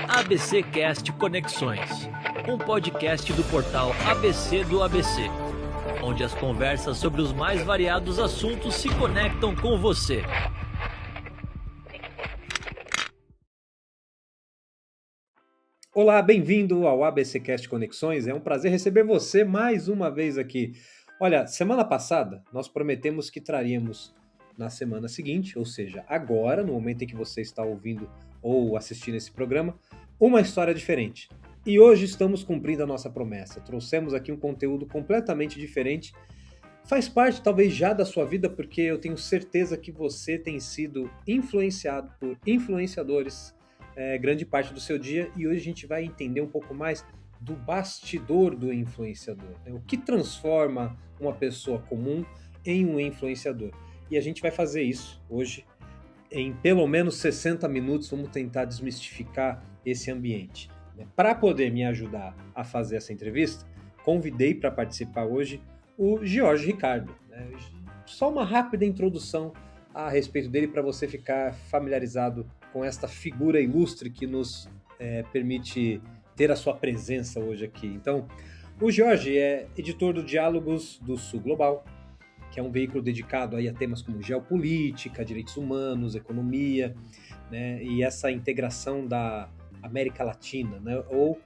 ABC Cast Conexões, um podcast do portal ABC do ABC, onde as conversas sobre os mais variados assuntos se conectam com você. Olá, bem-vindo ao ABC Cast Conexões. É um prazer receber você mais uma vez aqui. Olha, semana passada nós prometemos que traríamos na semana seguinte, ou seja, agora, no momento em que você está ouvindo ou assistindo esse programa, uma história diferente. E hoje estamos cumprindo a nossa promessa. Trouxemos aqui um conteúdo completamente diferente. Faz parte talvez já da sua vida, porque eu tenho certeza que você tem sido influenciado por influenciadores grande parte do seu dia, e hoje a gente vai entender um pouco mais do bastidor do influenciador, né? O que transforma uma pessoa comum em um influenciador. E a gente vai fazer isso hoje em pelo menos 60 minutos. Vamos tentar desmistificar esse ambiente. Para poder me ajudar a fazer essa entrevista, convidei para participar hoje o Jorge Ricardo, né? Só uma rápida introdução a respeito dele para você ficar familiarizado com esta figura ilustre que nos permite ter a sua presença hoje aqui. Então, o Jorge é editor do Diálogos do Sul Global, que é um veículo dedicado aí a temas como geopolítica, direitos humanos, economia, né, e essa integração da América Latina, né, ou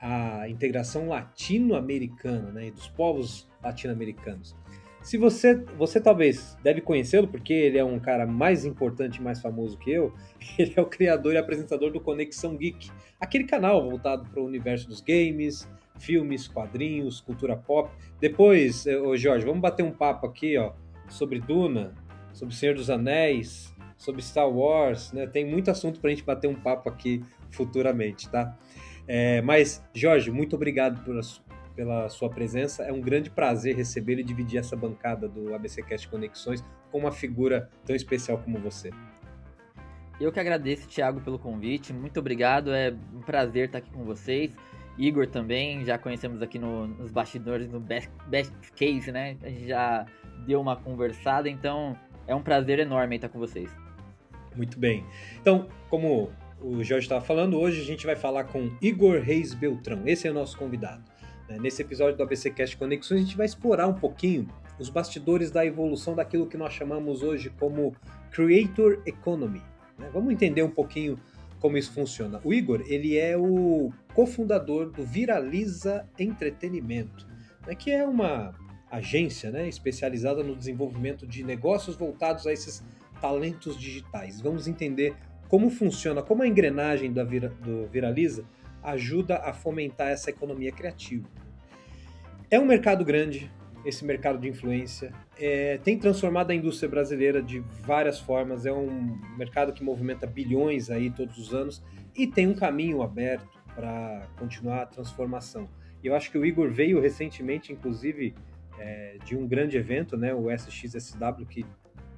a integração latino-americana, né, e dos povos latino-americanos. Se você talvez deve conhecê-lo, porque ele é um cara mais importante e mais famoso que eu. Ele é o criador e apresentador do Conexão Geek, aquele canal voltado para o universo dos games, filmes, quadrinhos, cultura pop. Depois, Jorge, vamos bater um papo aqui, ó, sobre Duna, sobre Senhor dos Anéis, sobre Star Wars, né? Tem muito assunto para a gente bater um papo aqui futuramente, tá? Mas, Jorge, muito obrigado pela sua presença. É um grande prazer recebê-lo e dividir essa bancada do ABC Cast Conexões com uma figura tão especial como você. Eu que agradeço, Thiago, pelo convite. Muito obrigado. É um prazer estar aqui com vocês. Igor também, já conhecemos aqui nos bastidores do Best Case, né? A gente já deu uma conversada, então é um prazer enorme estar com vocês. Muito bem. Então, como o Jorge estava falando, hoje a gente vai falar com Igor Reis Beltrão. Esse é o nosso convidado. Nesse episódio do ABC Cast Conexões, a gente vai explorar um pouquinho os bastidores da evolução daquilo que nós chamamos hoje como Creator Economy. Vamos entender um pouquinho como isso funciona. O Igor, ele é o cofundador do Viraliza Entretenimento, que é uma agência, especializada no desenvolvimento de negócios voltados a esses talentos digitais. Vamos entender como funciona, como a engrenagem do Viraliza ajuda a fomentar essa economia criativa. É um mercado grande, esse mercado de influência, tem transformado a indústria brasileira de várias formas. É um mercado que movimenta bilhões aí todos os anos e tem um caminho aberto para continuar a transformação. E eu acho que o Igor veio recentemente, inclusive, de um grande evento, né, o SXSW, que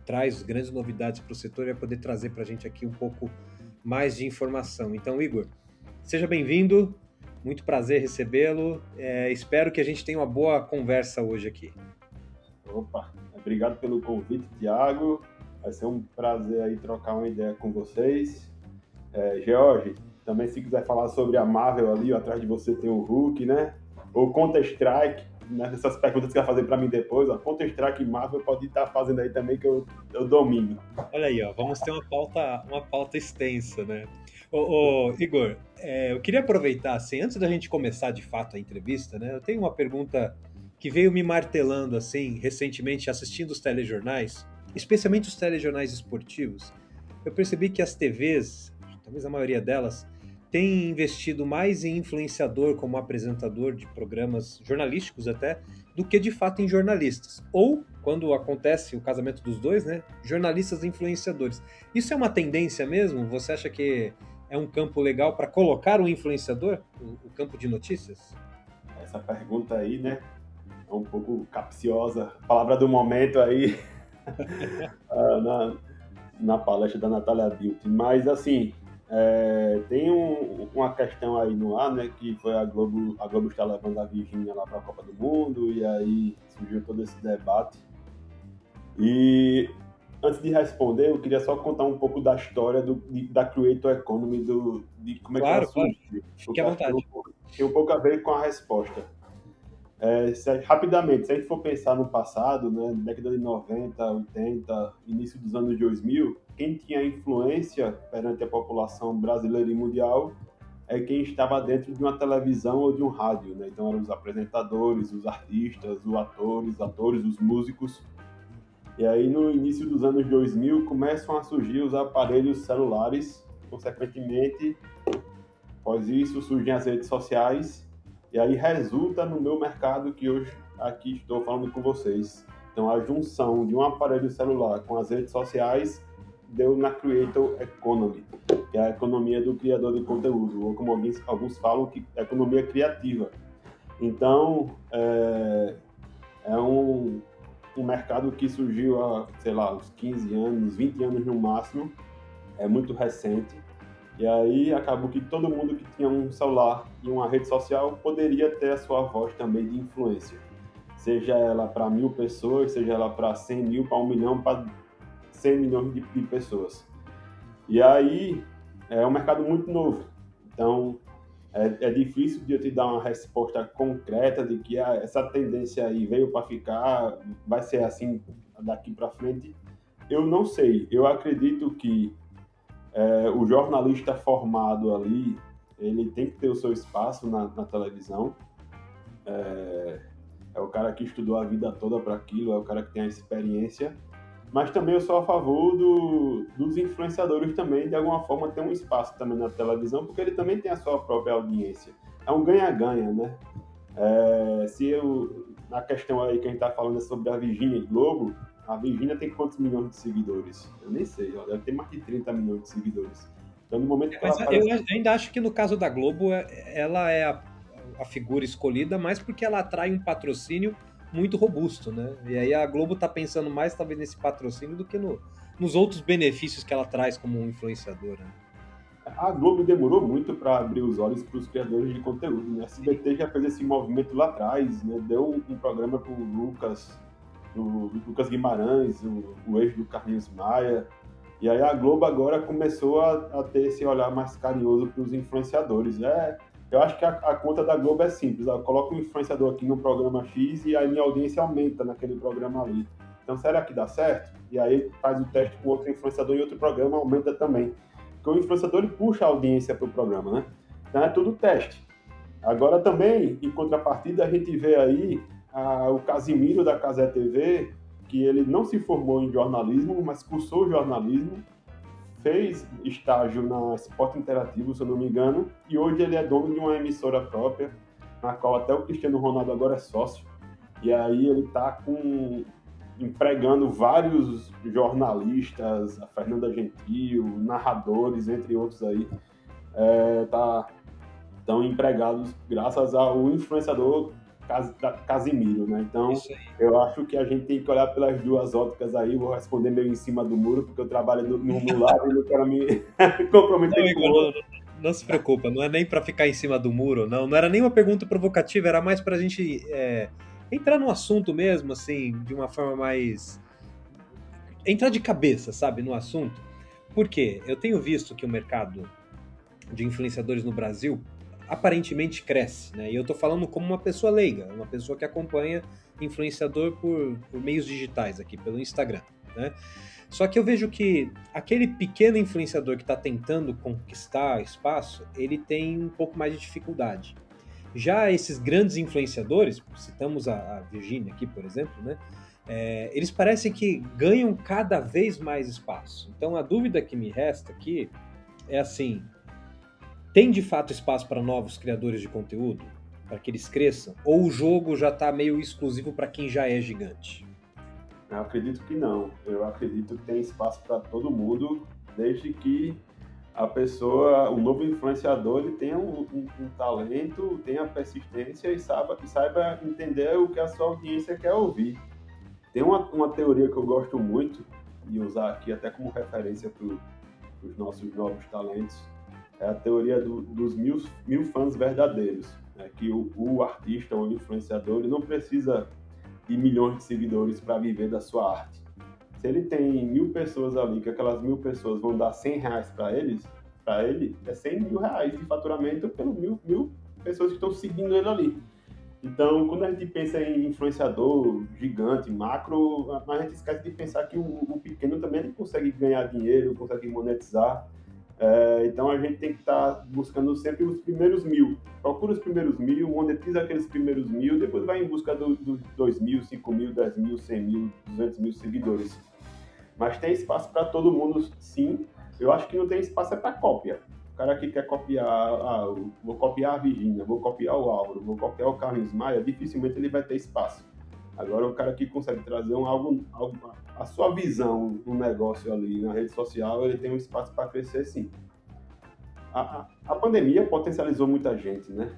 traz grandes novidades para o setor e vai poder trazer para a gente aqui um pouco mais de informação. Então, Igor, seja bem-vindo, muito prazer recebê-lo. Espero que a gente tenha uma boa conversa hoje aqui. Opa, obrigado pelo convite, Thiago. Vai ser um prazer aí trocar uma ideia com vocês. Jorge, também se quiser falar sobre a Marvel ali, atrás de você tem o Hulk, né? Ou Counter-Strike, né? Essas perguntas que você vai fazer para mim depois, ó. Counter-Strike e Marvel pode estar fazendo aí também que eu domino. Olha aí, ó, vamos ter uma pauta extensa, né? Igor, eu queria aproveitar, assim, antes da gente começar de fato a entrevista, né? Eu tenho uma pergunta que veio me martelando, assim, recentemente assistindo os telejornais, especialmente os telejornais esportivos. Eu percebi que as TVs, talvez a maioria delas, tem investido mais em influenciador como apresentador de programas jornalísticos até, do que de fato em jornalistas. Ou, quando acontece o casamento dos dois, né, jornalistas e influenciadores. Isso é uma tendência mesmo? Você acha que é um campo legal para colocar o influenciador, o campo de notícias? Essa pergunta aí, né, é um pouco capciosa. Palavra do momento aí na palestra da Natália Dilt. Mas, assim, tem uma questão aí no ar, né, que foi a Globo está levando a Virgínia lá para a Copa do Mundo, e aí surgiu todo esse debate. E antes de responder, eu queria só contar um pouco da história da Creator Economy, de como é que ela Claro, claro. surgiu. Fique à vontade. Tem um pouco a ver com a resposta. Rapidamente, se a gente for pensar no passado, né, década de 90, 80, início dos anos 2000, quem tinha influência perante a população brasileira e mundial é quem estava dentro de uma televisão ou de um rádio, né? Então eram os apresentadores, os artistas, os atores, os músicos. E aí no início dos anos 2000 começam a surgir os aparelhos celulares, consequentemente, após isso surgem as redes sociais, e aí resulta no meu mercado que hoje aqui estou falando com vocês. Então a junção de um aparelho celular com as redes sociais deu na Creator Economy, que é a economia do criador de conteúdo, ou como alguns falam, que é economia criativa. Então, é um mercado que surgiu há, sei lá, uns 15 anos, 20 anos no máximo, é muito recente, e aí acabou que todo mundo que tinha um celular e uma rede social poderia ter a sua voz também de influência, seja ela para 1.000 pessoas, seja ela para 100 mil, para 1 milhão, para 100 milhões de pessoas. E aí é um mercado muito novo, então é difícil de eu te dar uma resposta concreta de que essa tendência aí veio para ficar, vai ser assim daqui para frente. Eu não sei, eu acredito que o jornalista formado ali, ele tem que ter o seu espaço na televisão, é o cara que estudou a vida toda para aquilo, é o cara que tem a experiência, mas também eu sou a favor dos influenciadores também, de alguma forma, ter um espaço também na televisão, porque ele também tem a sua própria audiência. É um ganha-ganha, né? Na questão aí que a gente está falando sobre a Virgínia Globo, a Virgínia tem quantos milhões de seguidores? Eu nem sei, deve ter mais de 30 milhões de seguidores. Então, no momento que Mas eu ainda acho que no caso da Globo, ela é a figura escolhida mais porque ela atrai um patrocínio muito robusto, né? E aí a Globo tá pensando mais talvez nesse patrocínio do que nos outros benefícios que ela traz como influenciadora. A Globo demorou muito para abrir os olhos para os criadores de conteúdo, né? A SBT já fez esse movimento lá atrás, né? Deu um programa para o Lucas Guimarães, o ex do Carlinhos Maia. E aí a Globo agora começou a ter esse olhar mais carinhoso para os influenciadores. Eu acho que a conta da Globo é simples. Ela coloca um influenciador aqui no programa X e aí minha audiência aumenta naquele programa ali. Então, será que dá certo? E aí faz o teste com outro influenciador em outro programa, aumenta também. Porque o influenciador ele puxa a audiência para o programa, né? Então é tudo teste. Agora também, em contrapartida, a gente vê aí o Casimiro da Cazé TV, que ele não se formou em jornalismo, mas cursou jornalismo, fez estágio na Esporte Interativo, se eu não me engano, e hoje ele é dono de uma emissora própria, na qual até o Cristiano Ronaldo agora é sócio. E aí ele está empregando vários jornalistas, a Fernanda Gentil, narradores, entre outros aí, estão empregados graças ao influenciador Casimiro, né? Então, eu acho que a gente tem que olhar pelas duas óticas aí. Vou responder meio em cima do muro, porque eu trabalho no lado e não quero me comprometer com o outro. Não se preocupa, não é nem para ficar em cima do muro, não era nem uma pergunta provocativa, era mais pra gente entrar no assunto mesmo, assim, de uma forma mais... entrar de cabeça, sabe, no assunto. Por quê? Eu tenho visto que o mercado de influenciadores no Brasil aparentemente cresce, né? E eu tô falando como uma pessoa leiga, uma pessoa que acompanha influenciador por meios digitais aqui, pelo Instagram, né? Só que eu vejo que aquele pequeno influenciador que está tentando conquistar espaço, ele tem um pouco mais de dificuldade. Já esses grandes influenciadores, citamos a Virgínia aqui, por exemplo, né? Eles parecem que ganham cada vez mais espaço. Então a dúvida que me resta aqui é assim: tem de fato espaço para novos criadores de conteúdo? Para que eles cresçam? Ou o jogo já está meio exclusivo para quem já é gigante? Eu acredito que não. Eu acredito que tem espaço para todo mundo, desde que a pessoa, o novo influenciador, ele tenha um talento, tenha persistência e saiba entender o que a sua audiência quer ouvir. Tem uma teoria que eu gosto muito de usar aqui até como referência para os nossos novos talentos. É a teoria dos mil fãs verdadeiros, né? Que o artista ou o influenciador ele não precisa de milhões de seguidores para viver da sua arte. Se ele tem 1.000 pessoas ali, que aquelas 1.000 pessoas vão dar R$100 para ele é R$100 mil de faturamento pelas 1.000 pessoas que estão seguindo ele ali. Então, quando a gente pensa em influenciador gigante, macro, a gente esquece de pensar que o pequeno também ele consegue ganhar dinheiro, consegue monetizar. Então, a gente tem que estar buscando sempre os primeiros 1.000. Procura os primeiros 1.000, monetiza aqueles primeiros 1.000, depois vai em busca dos 2.000, 5.000, 10.000, 100.000, 200.000 seguidores. Mas tem espaço para todo mundo, sim. Eu acho que não tem espaço para cópia. O cara que quer copiar, vou copiar a Virgínia, vou copiar o Álvaro, vou copiar o Carlos Maia, dificilmente ele vai ter espaço. Agora, o cara que consegue trazer a sua visão no negócio ali, na rede social, ele tem um espaço para crescer, sim. A pandemia potencializou muita gente, né?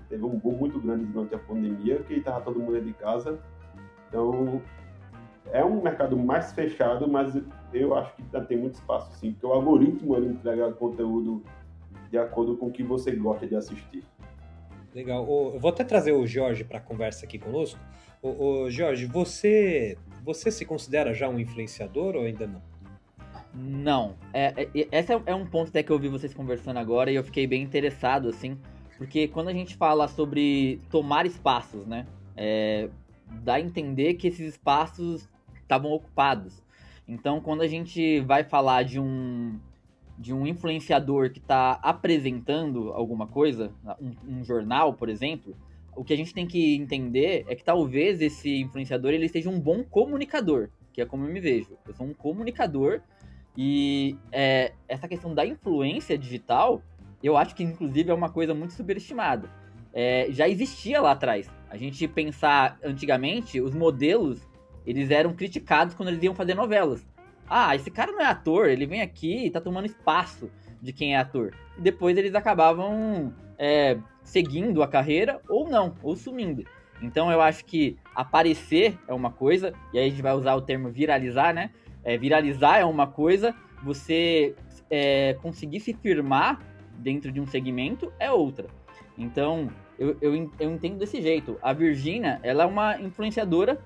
Teve um boom muito grande durante a pandemia, que estava todo mundo de casa. Então, é um mercado mais fechado, mas eu acho que ainda tem muito espaço, sim, porque o algoritmo ele entrega conteúdo de acordo com o que você gosta de assistir. Legal. Eu vou até trazer o Jorge para a conversa aqui conosco. Jorge, você se considera já um influenciador ou ainda não? Não. Esse é um ponto até que eu ouvi vocês conversando agora e eu fiquei bem interessado, assim, porque quando a gente fala sobre tomar espaços, né, dá a entender que esses espaços estavam ocupados. Então, quando a gente vai falar de um influenciador que está apresentando alguma coisa, um jornal, por exemplo, o que a gente tem que entender é que talvez esse influenciador ele seja um bom comunicador, que é como eu me vejo. Eu sou um comunicador e essa questão da influência digital, eu acho que inclusive é uma coisa muito superestimada. Já existia lá atrás. A gente pensar antigamente, os modelos eles eram criticados quando eles iam fazer novelas. Ah, esse cara não é ator, ele vem aqui e tá tomando espaço de quem é ator. E depois eles acabavam seguindo a carreira ou não, ou sumindo. Então eu acho que aparecer é uma coisa, e aí a gente vai usar o termo viralizar, né? Viralizar é uma coisa, você conseguir se firmar dentro de um segmento é outra. Então eu entendo desse jeito. A Virgínia, ela é uma influenciadora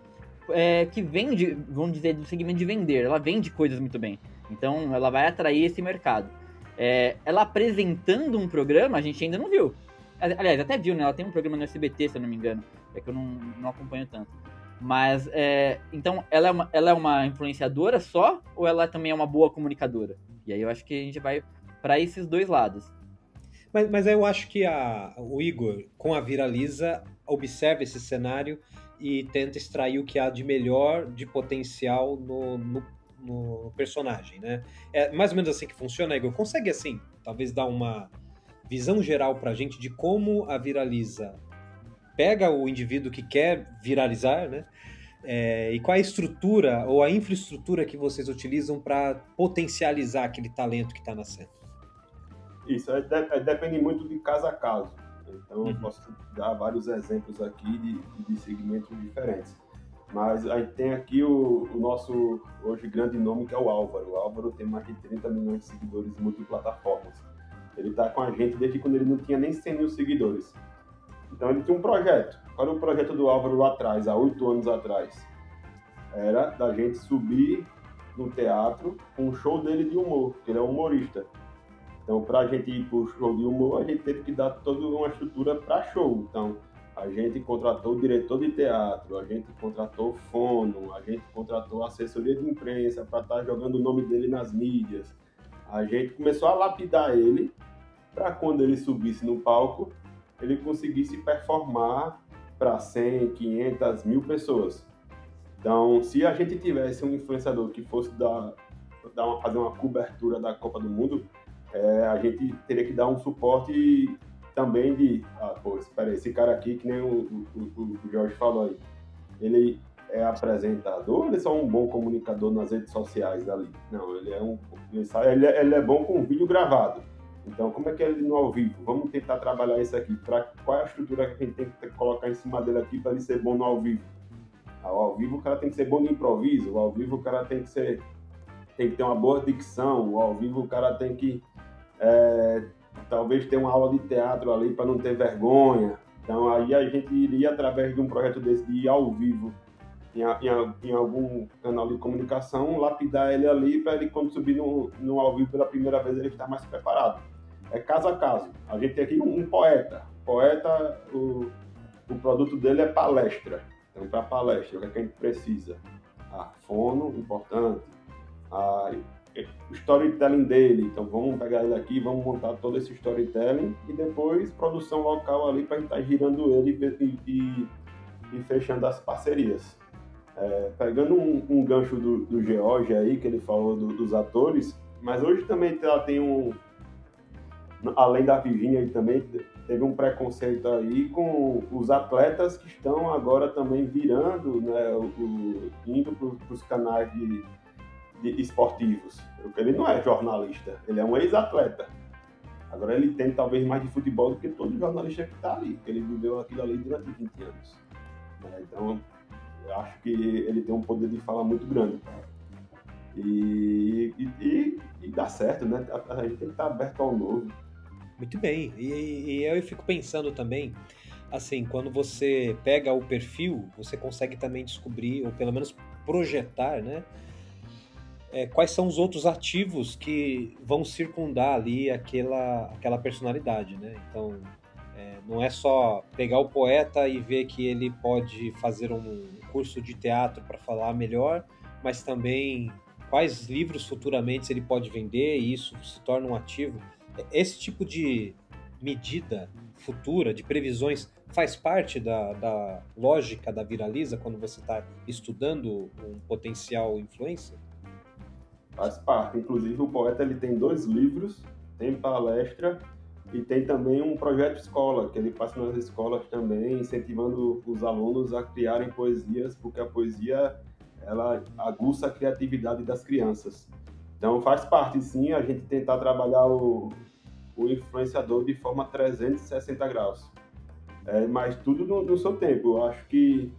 que vende, vamos dizer, do segmento de vender. Ela vende coisas muito bem. Então, ela vai atrair esse mercado. Ela apresentando um programa, a gente ainda não viu. Aliás, até viu, né? Ela tem um programa no SBT, se eu não me engano. É que eu não acompanho tanto. Mas, então, ela é uma influenciadora só? Ou ela também é uma boa comunicadora? E aí eu acho que a gente vai para esses dois lados. Mas eu acho que o Igor, com a Viraliza, observa esse cenário e tenta extrair o que há de melhor, de potencial no personagem, né? É mais ou menos assim que funciona, Igor? Consegue, assim, talvez dar uma visão geral pra gente de como a Viraliza pega o indivíduo que quer viralizar, né? E qual é a estrutura ou a infraestrutura que vocês utilizam para potencializar aquele talento que está nascendo? Isso, depende muito de caso a caso. Então, eu posso dar vários exemplos aqui de segmentos diferentes. Mas a gente tem aqui o nosso, hoje, grande nome, que é o Álvaro. O Álvaro tem mais de 30 milhões de seguidores em multiplataformas. Ele está com a gente desde quando ele não tinha nem 100 mil seguidores. Então, ele tinha um projeto. Qual era o projeto do Álvaro lá atrás, há 8 anos atrás? Era da gente subir no teatro com um show dele de humor, porque ele é humorista. Então, para a gente ir para o show de humor, a gente teve que dar toda uma estrutura para show. Então, a gente contratou o diretor de teatro, a gente contratou o fono, a gente contratou a assessoria de imprensa para estar jogando o nome dele nas mídias. A gente começou a lapidar ele para quando ele subisse no palco, ele conseguisse performar para 100, 500, 1.000 pessoas. Então, se a gente tivesse um influenciador que fosse fazer uma cobertura da Copa do Mundo, a gente teria que dar um suporte também de... espera aí, esse cara aqui, que nem o Jorge falou aí, ele é apresentador ou ele é só um bom comunicador nas redes sociais ali? Não, ele é bom com vídeo gravado. Então, como é que é ele no ao vivo? Vamos tentar trabalhar isso aqui. Qual é a estrutura que a gente tem que colocar em cima dele aqui para ele ser bom no ao vivo? Ao vivo o cara tem que ser bom no improviso, ao vivo o cara tem que ter uma boa dicção, ao vivo o cara tem que talvez ter uma aula de teatro ali para não ter vergonha. Então aí a gente iria, através de um projeto desse de ir ao vivo, em algum canal de comunicação, lapidar ele ali para ele, quando subir no ao vivo pela primeira vez, ele estar mais preparado. É caso a caso. A gente tem aqui um poeta. Poeta, o produto dele é palestra. Então, para palestra, o que a gente precisa? Fono, importante. O storytelling dele. Então, vamos pegar ele aqui, vamos montar todo esse storytelling e depois produção local ali para a gente estar girando ele e fechando as parcerias. Pegando um gancho do George aí, que ele falou dos atores, mas hoje também ela tem além da Virginia, ele também teve um preconceito aí com os atletas que estão agora também virando, né, indo para os canais de esportivos. Ele não é jornalista, ele é um ex-atleta. Agora ele tem talvez mais de futebol do que todo jornalista que está ali, porque ele viveu aquilo ali durante 20 anos. Então, eu acho que ele tem um poder de fala muito grande. E dá certo, né? A gente tem que estar aberto ao novo. Muito bem. E eu fico pensando também, assim, quando você pega o perfil, você consegue também descobrir, ou pelo menos projetar, né? Quais são os outros ativos que vão circundar ali aquela personalidade, né? Então, não é só pegar o poeta e ver que ele pode fazer um curso de teatro para falar melhor, mas também quais livros futuramente ele pode vender e isso se torna um ativo. Esse tipo de medida futura, de previsões, faz parte da lógica da Viraliza quando você está estudando um potencial influencer? Faz parte. Inclusive, o poeta ele tem 2 livros, tem palestra e tem também um projeto escola, que ele passa nas escolas também, incentivando os alunos a criarem poesias, porque a poesia ela aguça a criatividade das crianças. Então, faz parte, sim, a gente tentar trabalhar o influenciador de forma 360 graus. Mas tudo no seu tempo. Eu acho que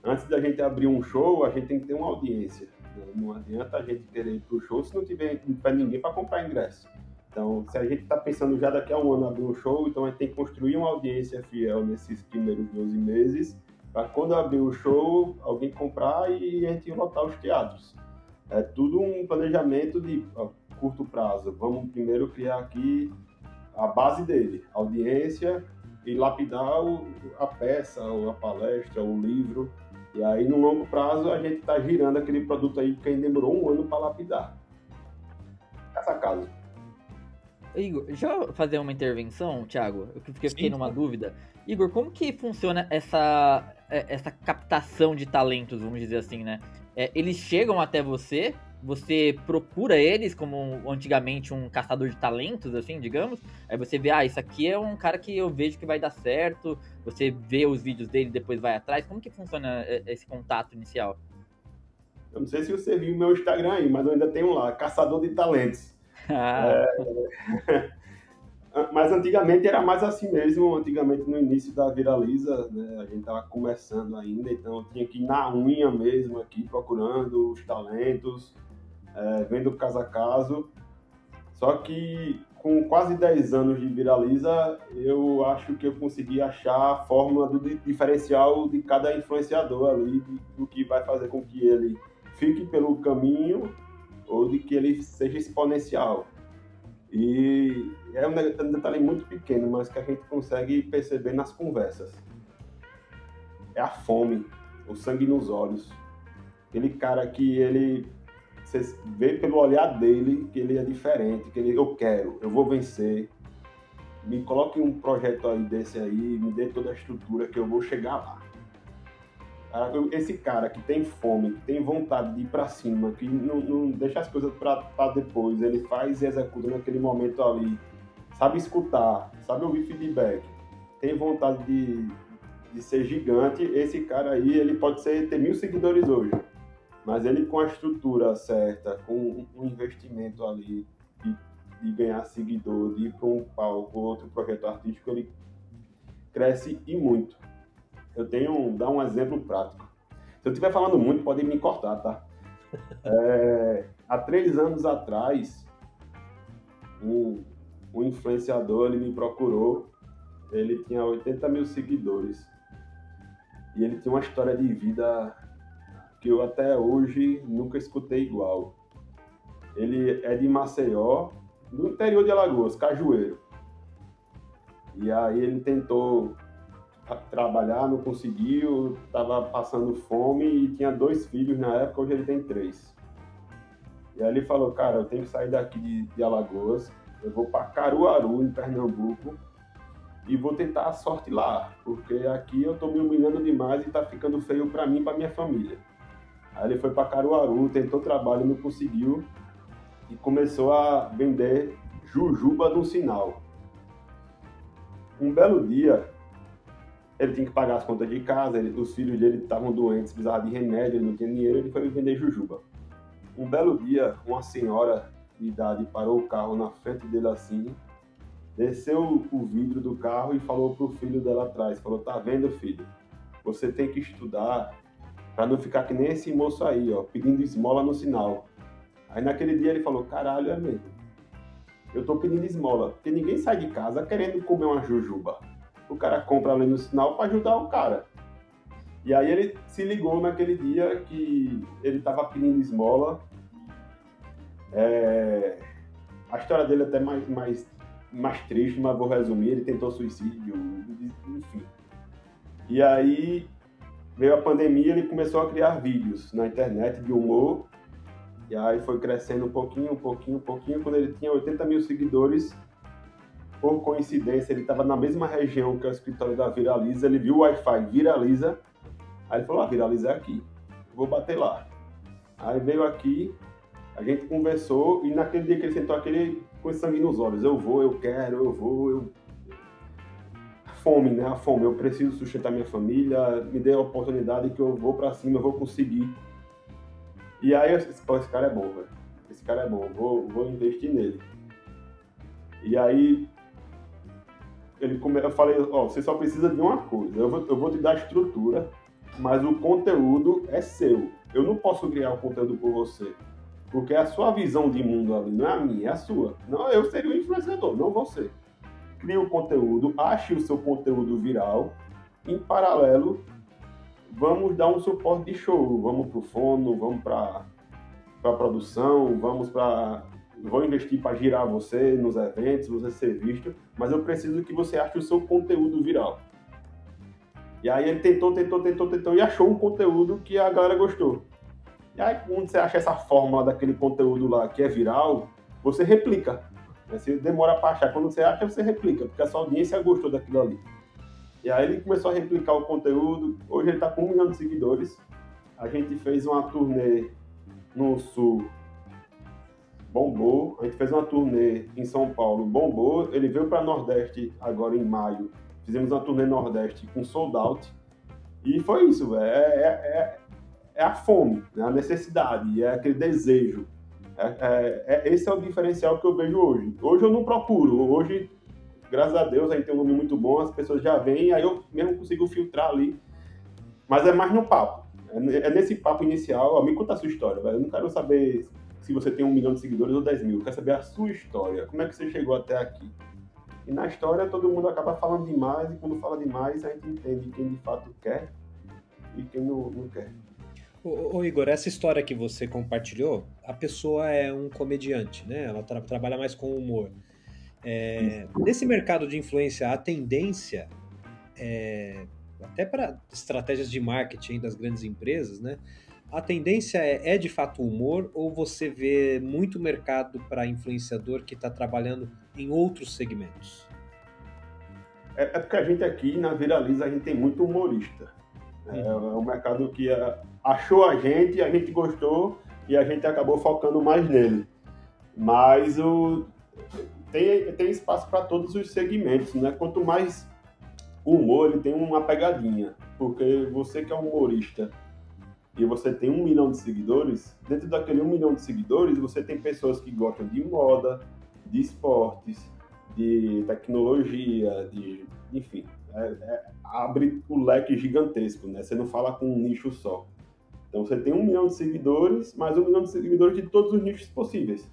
antes da gente abrir um show, a gente tem que ter uma audiência. Não adianta a gente querer ir para o show se não tiver ninguém para comprar ingresso. Então, se a gente está pensando já daqui a um ano abrir um show, então a gente tem que construir uma audiência fiel nesses primeiros 12 meses, para quando abrir o show, alguém comprar e a gente lotar os teatros. É tudo um planejamento de curto prazo. Vamos primeiro criar aqui a base dele, a audiência, e lapidar a peça, a palestra, o livro. E aí, no longo prazo, a gente está girando aquele produto aí que ainda demorou um ano para lapidar. Essa casa. Igor, deixa eu fazer uma intervenção, Thiago, porque eu fiquei numa dúvida. Igor, como que funciona essa captação de talentos, vamos dizer assim, né? Eles chegam até você procura eles como antigamente um caçador de talentos, assim, digamos. Aí você vê, isso aqui é um cara que eu vejo que vai dar certo. Você vê os vídeos dele e depois vai atrás. Como que funciona esse contato inicial? Eu não sei se você viu o meu Instagram aí, mas eu ainda tenho lá, Caçador de Talentos. Mas antigamente era mais assim mesmo. Antigamente, no início da Viraliza, né, a gente estava começando ainda, então eu tinha que ir na unha mesmo aqui, procurando os talentos, vendo caso a caso. Só que com quase 10 anos de Viraliza, eu acho que eu consegui achar a fórmula do diferencial de cada influenciador ali, do que vai fazer com que ele fique pelo caminho ou de que ele seja exponencial. E é um detalhe muito pequeno, mas que a gente consegue perceber nas conversas. É a fome, o sangue nos olhos. Aquele cara que você vê pelo olhar dele que ele é diferente, que eu vou vencer. Me coloque um projeto aí desse aí, me dê toda a estrutura que eu vou chegar lá. Esse cara que tem fome, que tem vontade de ir para cima, que não deixa as coisas para depois, ele faz e executa naquele momento ali, sabe escutar, sabe ouvir feedback, tem vontade de ser gigante. Esse cara aí, ele pode ter 1000 seguidores hoje, mas ele com a estrutura certa, com um investimento ali de ganhar seguidor, de ir para um palco, outro projeto artístico, ele cresce e muito. Eu dar um exemplo prático. Se eu estiver falando muito, podem me cortar, tá? Há 3 anos atrás, um influenciador, ele me procurou. Ele tinha 80 mil seguidores. E ele tinha uma história de vida que eu até hoje nunca escutei igual. Ele é de Maceió, do interior de Alagoas, Cajueiro. E aí ele tentou trabalhar, não conseguiu, estava passando fome e tinha 2 filhos na época, hoje ele tem 3. E aí ele falou, cara, eu tenho que sair daqui de Alagoas, eu vou para Caruaru, em Pernambuco, e vou tentar a sorte lá, porque aqui eu estou me humilhando demais e está ficando feio para mim e para minha família. Aí ele foi para Caruaru, tentou trabalho, não conseguiu, e começou a vender jujuba no sinal. Um belo dia, ele tinha que pagar as contas de casa, os filhos dele estavam doentes, precisavam de remédio, ele não tinha dinheiro, ele foi vender jujuba. Um belo dia, uma senhora de idade parou o carro na frente dele assim, desceu o vidro do carro e falou pro filho dela atrás, falou, tá vendo, filho? Você tem que estudar para não ficar que nem esse moço aí, ó, pedindo esmola no sinal. Aí naquele dia ele falou, caralho, é mesmo. Eu tô pedindo esmola, porque ninguém sai de casa querendo comer uma jujuba. O cara compra ali no sinal para ajudar o cara. E aí ele se ligou naquele dia que ele estava pedindo esmola. A história dele é até mais triste, mas vou resumir. Ele tentou suicídio, enfim. E aí veio a pandemia, ele começou a criar vídeos na internet de humor. E aí foi crescendo um pouquinho. Quando ele tinha 80 mil seguidores, por coincidência, ele estava na mesma região que é o escritório da Viraliza. Ele viu o Wi-Fi Viraliza. Aí ele falou, Viraliza é aqui, vou bater lá. Aí veio aqui, a gente conversou, e naquele dia que ele sentou aqui, com sangue nos olhos. Eu vou, eu quero. A fome, né? A fome. Eu preciso sustentar minha família, me dê a oportunidade que eu vou pra cima, eu vou conseguir. E aí eu disse, pô, esse cara é bom, velho. Esse cara é bom, vou investir nele. E aí eu falei, ó, você só precisa de uma coisa, eu vou te dar a estrutura, mas o conteúdo é seu. Eu não posso criar o conteúdo por você, porque é a sua visão de mundo ali, não é a minha, é a sua. Não, eu seria o influenciador, não você. Crie o conteúdo, ache o seu conteúdo viral, em paralelo, vamos dar um suporte de show, vamos pro fono, vamos pra produção, vou investir para girar você nos eventos, você ser visto, mas eu preciso que você ache o seu conteúdo viral. E aí ele tentou e achou um conteúdo que a galera gostou. E aí quando você acha essa fórmula daquele conteúdo lá que é viral, você replica. Você demora para achar, quando você acha, você replica, porque a sua audiência gostou daquilo ali. E aí ele começou a replicar o conteúdo, hoje ele está com 1 milhão de seguidores. A gente fez uma turnê no Sul, bombou. A gente fez uma turnê em São Paulo, bombou. Ele veio para Nordeste agora em maio. Fizemos uma turnê Nordeste com sold out. E foi isso, véio. É a fome, né? A necessidade, é aquele desejo. Esse é o diferencial que eu vejo hoje. Hoje eu não procuro. Hoje, graças a Deus, a gente tem um nome muito bom, as pessoas já vêm, aí eu mesmo consigo filtrar ali. Mas é mais no papo. É nesse papo inicial, ó, me conta a sua história, velho. Eu não quero saber se você tem 1 milhão de seguidores ou 10 mil. Eu quero saber a sua história. Como é que você chegou até aqui? E na história, todo mundo acaba falando demais, e quando fala demais, a gente entende quem de fato quer e quem não quer. Ô Igor, essa história que você compartilhou, a pessoa é um comediante, né? Ela trabalha mais com humor. Nesse mercado de influência, a tendência, até para estratégias de marketing das grandes empresas, né? A tendência é de fato humor, ou você vê muito mercado para influenciador que está trabalhando em outros segmentos? É porque a gente aqui na Viraliza, a gente tem muito humorista. É um mercado que achou a gente gostou e a gente acabou focando mais nele. Mas tem espaço para todos os segmentos, né? Quanto mais humor, ele tem uma pegadinha. Porque você que é um humorista e você tem 1 milhão de seguidores, dentro daquele 1 milhão de seguidores, você tem pessoas que gostam de moda, de esportes, de tecnologia, enfim, abre o leque gigantesco, né? Você não fala com um nicho só. Então você tem 1 milhão de seguidores, mais 1 milhão de seguidores de todos os nichos possíveis.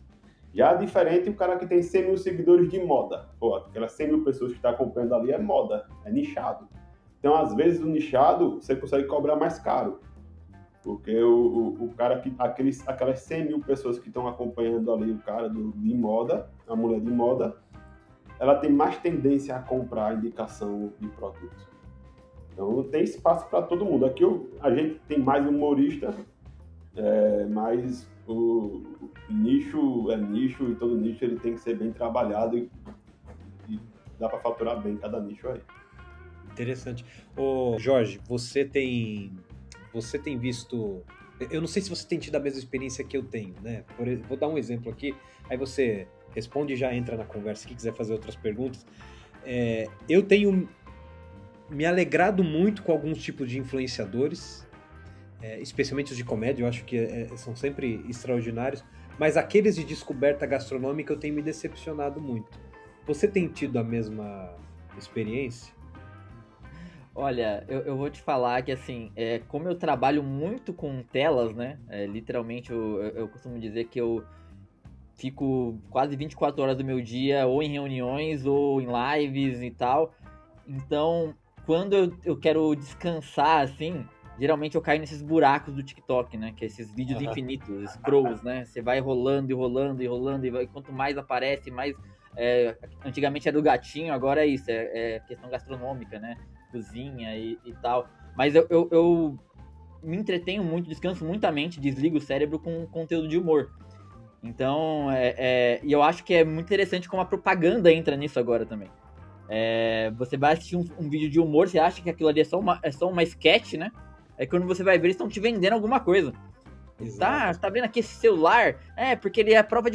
Já diferente o cara que tem 100 mil seguidores de moda. Pô, aquelas 100 mil pessoas que estão acompanhando ali é moda, é nichado. Então, às vezes, o nichado, você consegue cobrar mais caro. Porque o cara, aquelas 100 mil pessoas que estão acompanhando ali o cara de moda, a mulher de moda, ela tem mais tendência a comprar a indicação de produto. Então tem espaço para todo mundo. Aqui a gente tem mais humorista, mas o nicho é nicho e todo nicho ele tem que ser bem trabalhado e dá para faturar bem cada nicho aí. Interessante. Ô, Jorge, você tem visto... Eu não sei se você tem tido a mesma experiência que eu tenho, né? Vou dar um exemplo aqui, aí você responde e já entra na conversa. Se quiser fazer outras perguntas. Eu tenho me alegrado muito com alguns tipos de influenciadores, especialmente os de comédia, eu acho que são sempre extraordinários, mas aqueles de descoberta gastronômica eu tenho me decepcionado muito. Você tem tido a mesma experiência? Olha, eu vou te falar que, assim, como eu trabalho muito com telas, né? Literalmente, eu costumo dizer que eu fico quase 24 horas do meu dia ou em reuniões ou em lives e tal. Então, quando eu quero descansar, assim, geralmente eu caio nesses buracos do TikTok, né? Que é esses vídeos infinitos, scrolls, né? Você vai rolando e rolando e rolando, e quanto mais aparece, mais... antigamente era do gatinho, agora é isso, é questão gastronômica, né? Cozinha e tal. Mas eu me entretenho muito, descanso muito a mente, desligo o cérebro com conteúdo de humor. Então, e eu acho que é muito interessante como a propaganda entra nisso agora também. Você vai assistir um vídeo de humor, você acha que aquilo ali é só uma sketch, né? Aí quando você vai ver, eles estão te vendendo alguma coisa. Tá vendo aqui esse celular? Porque ele é a prova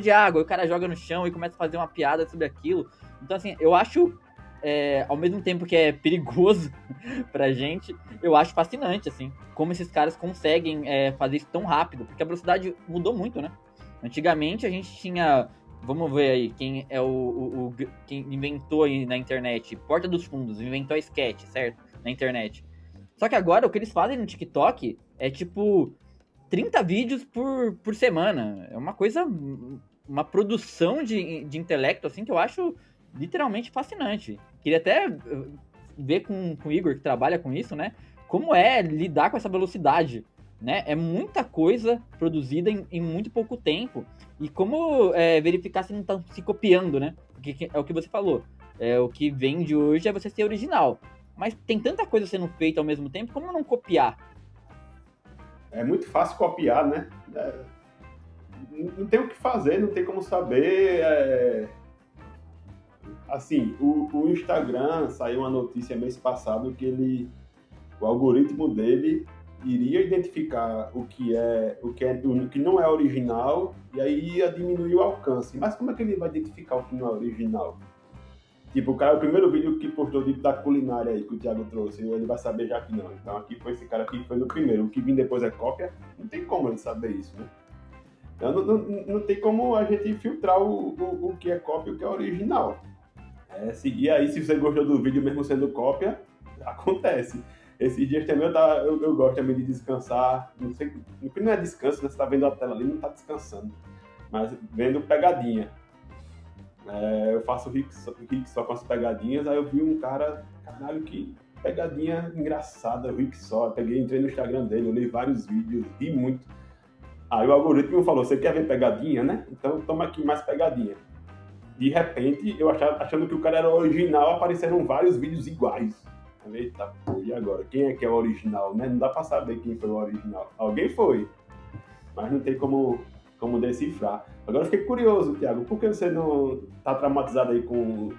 de água, e o cara joga no chão e começa a fazer uma piada sobre aquilo. Então, assim, eu acho, ao mesmo tempo que é perigoso pra gente, eu acho fascinante, assim, como esses caras conseguem fazer isso tão rápido, porque a velocidade mudou muito, né? Antigamente a gente tinha, vamos ver aí, quem é quem inventou aí na internet, Porta dos Fundos, inventou a sketch, certo? Na internet. Só que agora o que eles fazem no TikTok é tipo 30 vídeos por semana. É uma coisa, uma produção de intelecto, assim, que eu acho literalmente fascinante. Queria até ver com o Igor, que trabalha com isso, né? Como é lidar com essa velocidade, né? É muita coisa produzida em muito pouco tempo. E como verificar se não estão se copiando, né? Porque é o que você falou. O que vende hoje é você ser original. Mas tem tanta coisa sendo feita ao mesmo tempo, como não copiar? É muito fácil copiar, né? Não tem o que fazer, não tem como saber. Assim, o Instagram saiu uma notícia mês passado que o algoritmo dele iria identificar o que não é original e aí ia diminuir o alcance. Mas como é que ele vai identificar o que não é original? Tipo, o primeiro vídeo que postou da culinária aí, que o Thiago trouxe, ele vai saber já que não. Então aqui foi esse cara aqui que foi no primeiro. O que vem depois é cópia, não tem como ele saber isso, né? Então não tem como a gente filtrar o que é cópia e o que é original. Seguir aí, se você gostou do vídeo mesmo sendo cópia, acontece. Esses dias também eu gosto também de descansar, não sei, não é descanso, né? Você tá vendo a tela ali, não tá descansando, mas vendo pegadinha. Eu faço rico só com as pegadinhas, aí eu vi um cara, caralho, que pegadinha engraçada, rico só. Entrei no Instagram dele, olhei vários vídeos, ri muito. Aí o algoritmo falou, você quer ver pegadinha, né? Então toma aqui mais pegadinha. De repente, eu achando que o cara era original, apareceram vários vídeos iguais. Eita, pô, e agora? Quem é que é o original, né? Não dá pra saber quem foi o original. Alguém foi, mas não tem como decifrar. Agora eu fiquei curioso, Thiago, por que você não tá traumatizado aí com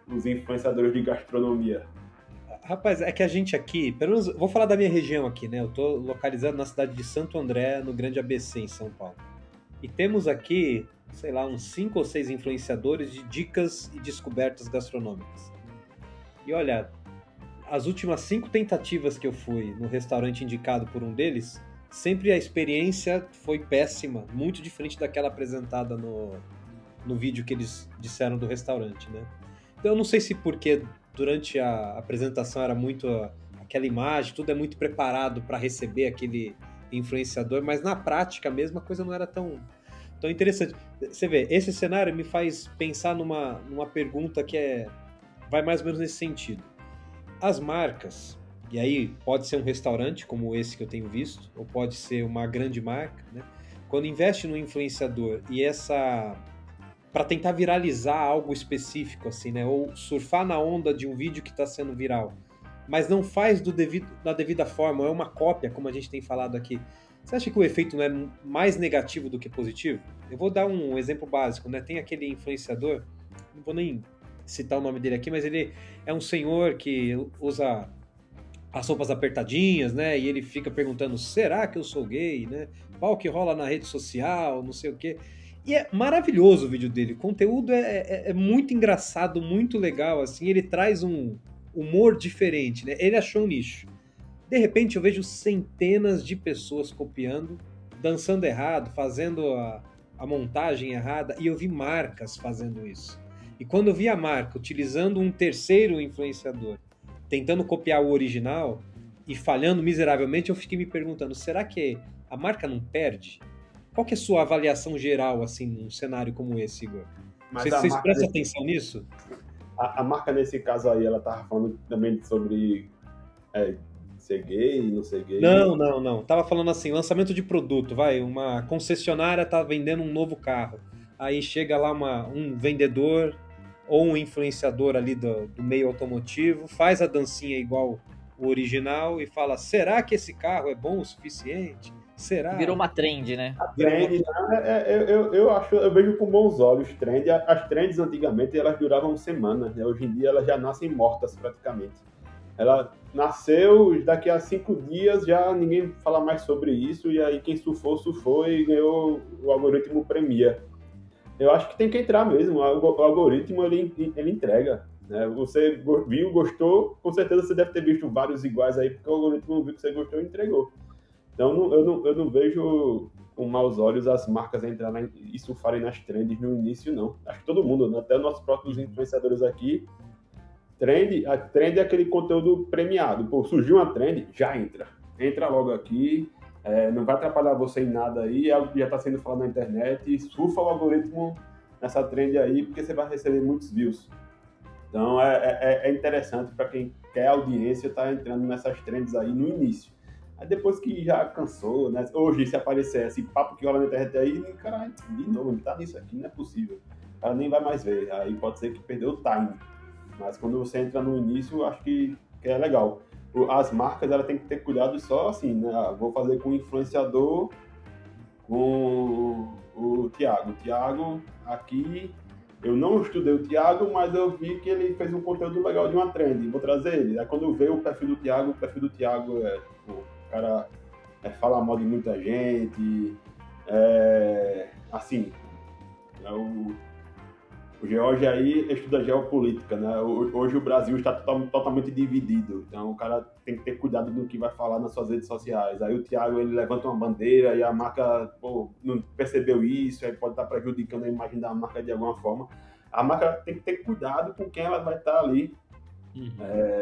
os influenciadores de gastronomia? Rapaz, é que a gente aqui, pelo menos, vou falar da minha região aqui, né? Eu tô localizado na cidade de Santo André, no Grande ABC, em São Paulo. E temos aqui, sei lá, uns 5 ou 6 influenciadores de dicas e descobertas gastronômicas. E olha, as últimas 5 tentativas que eu fui no restaurante indicado por um deles, sempre a experiência foi péssima, muito diferente daquela apresentada no vídeo que eles disseram do restaurante, né? Então eu não sei se porque durante a apresentação era muito aquela imagem, tudo é muito preparado para receber aquele influenciador, mas na prática mesmo a coisa não era tão interessante. Você vê, esse cenário me faz pensar numa pergunta que vai mais ou menos nesse sentido. As marcas, E aí pode ser um restaurante, como esse que eu tenho visto, ou pode ser uma grande marca, né? Quando investe no influenciador e para tentar viralizar algo específico, assim, né? Ou surfar na onda de um vídeo que está sendo viral, mas não faz da devida forma, é uma cópia, como a gente tem falado aqui. Você acha que o efeito não é mais negativo do que positivo? Eu vou dar um exemplo básico, né? Tem aquele influenciador, não vou nem citar o nome dele aqui, mas ele é um senhor que usa as roupas apertadinhas, né? E ele fica perguntando, será que eu sou gay, né? Qual que rola na rede social, não sei o quê. E é maravilhoso o vídeo dele. O conteúdo é muito engraçado, muito legal, assim. Ele traz um humor diferente, né? Ele achou um nicho. De repente eu vejo centenas de pessoas copiando, dançando errado, fazendo a montagem errada, e eu vi marcas fazendo isso. E quando eu vi a marca utilizando um terceiro influenciador, tentando copiar o original e falhando miseravelmente, eu fiquei me perguntando, será que a marca não perde? Qual que é a sua avaliação geral, assim, num cenário como esse, Igor? Vocês prestam atenção nisso? A marca, nesse caso aí, ela tava falando também sobre ser gay, não ser gay? Não. Tava falando assim, lançamento de produto, uma concessionária tá vendendo um novo carro. Aí chega lá um vendedor ou um influenciador ali do meio automotivo, faz a dancinha igual o original e fala, será que esse carro é bom o suficiente? Será? Virou uma trend, né? A trend, eu vejo com bons olhos trend. As trends antigamente elas duravam semanas, né? Hoje em dia elas já nascem mortas praticamente. Ela nasceu, daqui a 5 dias já ninguém fala mais sobre isso, e aí quem surfou e ganhou, o algoritmo premia. Eu acho que tem que entrar mesmo, o algoritmo ele entrega. Né? Você viu, gostou, com certeza você deve ter visto vários iguais aí, porque o algoritmo viu que você gostou e entregou. Então eu não vejo com maus olhos as marcas entrarem e surfarem nas trends no início, não. Acho que todo mundo, até nossos próprios influenciadores aqui, a trend é aquele conteúdo premiado. Pô, surgiu uma trend, já entra. Entra logo aqui, não vai atrapalhar você em nada aí, já está sendo falado na internet, surfa o algoritmo nessa trend aí, porque você vai receber muitos views. Então é interessante para quem quer audiência estar entrando nessas trends aí no início. Aí depois que já cansou, né? Hoje, se aparecer esse papo que rola na internet aí, cara, de novo, ele tá nisso aqui, não é possível. O cara nem vai mais ver. Aí pode ser que perdeu o time. Mas quando você entra no início, eu acho que é legal. As marcas, ela tem que ter cuidado só assim, né? Vou fazer com o influenciador, com o Thiago. O Thiago, aqui, eu não estudei o Thiago, mas eu vi que ele fez um conteúdo legal de uma trend. Vou trazer ele. Aí quando eu ver o perfil do Thiago é... O cara fala mal de muita gente, assim, o George aí estuda geopolítica, né? Hoje o Brasil está totalmente dividido, então o cara tem que ter cuidado do que vai falar nas suas redes sociais. Aí o Thiago, ele levanta uma bandeira e a marca não percebeu isso, aí pode estar prejudicando a imagem da marca de alguma forma. A marca tem que ter cuidado com quem ela vai estar ali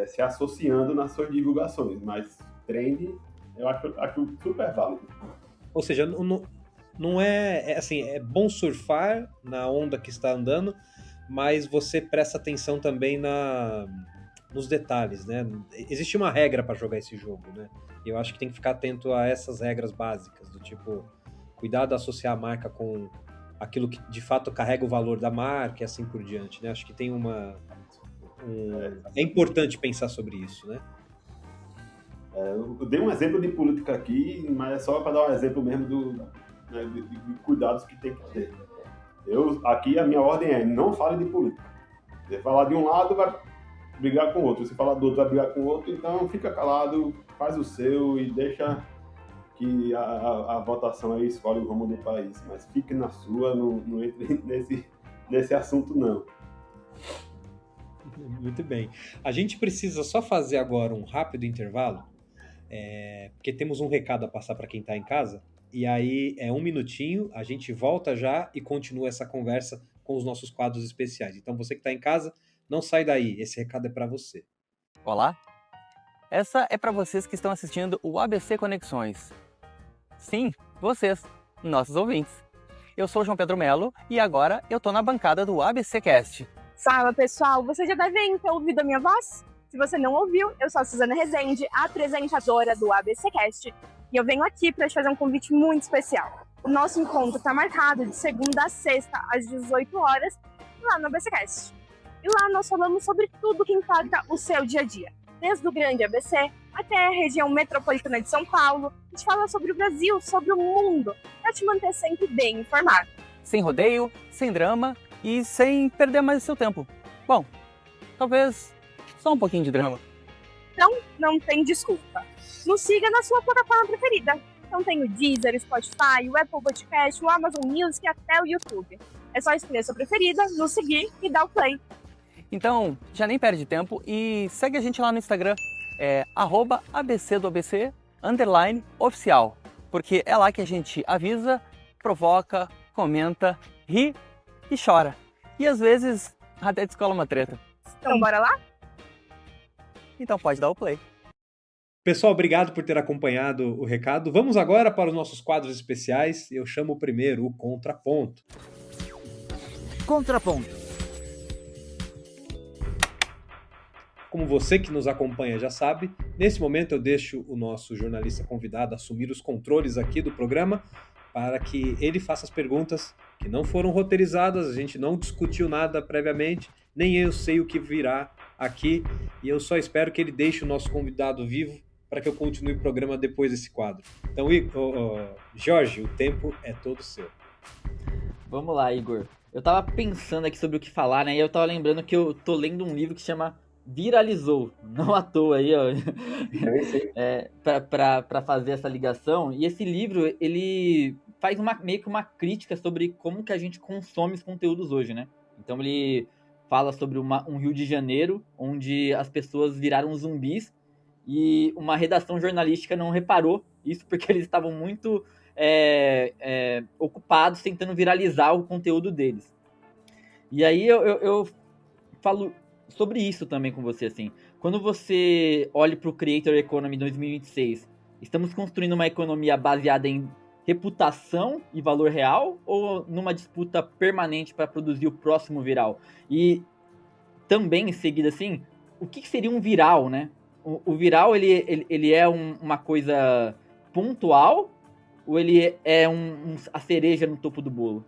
se associando nas suas divulgações, mas trend eu acho super válido. Ou seja, não assim, é bom surfar na onda que está andando, mas você presta atenção também nos detalhes, né? Existe uma regra para jogar esse jogo, né? E eu acho que tem que ficar atento a essas regras básicas, do tipo, cuidado de associar a marca com aquilo que de fato carrega o valor da marca e assim por diante, né? Acho que tem é importante pensar sobre isso, né? Eu dei um exemplo de política aqui, mas é só para dar um exemplo mesmo de cuidados que tem que ter. Aqui a minha ordem é, não fale de política. Você falar de um lado, vai brigar com o outro. Se falar do outro, vai brigar com o outro. Então fica calado, faz o seu e deixa que a votação aí escolhe o rumo do país. Mas fique na sua, não entre nesse assunto não. Muito bem. A gente precisa só fazer agora um rápido intervalo, porque temos um recado a passar para quem está em casa, e aí 1 minutinho, a gente volta já e continua essa conversa com os nossos quadros especiais. Então você que está em casa, não sai daí, esse recado é para você. Olá, essa é para vocês que estão assistindo o ABC Conexões. Sim, vocês, nossos ouvintes. Eu sou o João Pedro Melo e agora eu tô na bancada do ABC Cast. Fala pessoal, vocês já devem ter ouvido a minha voz? Se você não ouviu, eu sou a Suzana Rezende, apresentadora do ABCcast, e eu venho aqui para te fazer um convite muito especial. O nosso encontro está marcado de segunda a sexta, às 18 horas, lá no ABCcast. E lá nós falamos sobre tudo que impacta o seu dia a dia, desde o grande ABC até a região metropolitana de São Paulo. A gente fala sobre o Brasil, sobre o mundo, para te manter sempre bem informado. Sem rodeio, sem drama e sem perder mais o seu tempo. Bom, talvez só um pouquinho de drama. Então, não tem desculpa. Nos siga na sua plataforma preferida. Então tem o Deezer, o Spotify, o Apple Podcast, o Amazon Music e até o YouTube. É só escolher a sua preferida, nos seguir e dar o play. Então, já nem perde tempo e segue a gente lá no Instagram, @abcdoabc_oficial, porque é lá que a gente avisa, provoca, comenta, ri e chora. E às vezes até descola uma treta. Então bora lá? Então pode dar o play. Pessoal, obrigado por ter acompanhado o recado. Vamos agora para os nossos quadros especiais. Eu chamo primeiro o Contraponto. Contraponto. Como você que nos acompanha já sabe, nesse momento eu deixo o nosso jornalista convidado assumir os controles aqui do programa para que ele faça as perguntas que não foram roteirizadas, a gente não discutiu nada previamente, nem eu sei o que virá aqui, e eu só espero que ele deixe o nosso convidado vivo para que eu continue o programa depois desse quadro. Então, Jorge, o tempo é todo seu. Vamos lá, Igor. Eu tava pensando aqui sobre o que falar, né? E eu tava lembrando que eu tô lendo um livro que chama Viralizou, não à toa aí, ó, pra fazer essa ligação. E esse livro, ele faz meio que uma crítica sobre como que a gente consome os conteúdos hoje, né? Então ele fala sobre um Rio de Janeiro, onde as pessoas viraram zumbis e uma redação jornalística não reparou isso porque eles estavam muito ocupados tentando viralizar o conteúdo deles. E aí eu falo sobre isso também com você, assim. Quando você olha para o Creator Economy 2026, estamos construindo uma economia baseada em reputação e valor real ou numa disputa permanente para produzir o próximo viral? E também, em seguida, assim, o que seria um viral, né? O viral, ele é uma coisa pontual ou ele é a cereja no topo do bolo?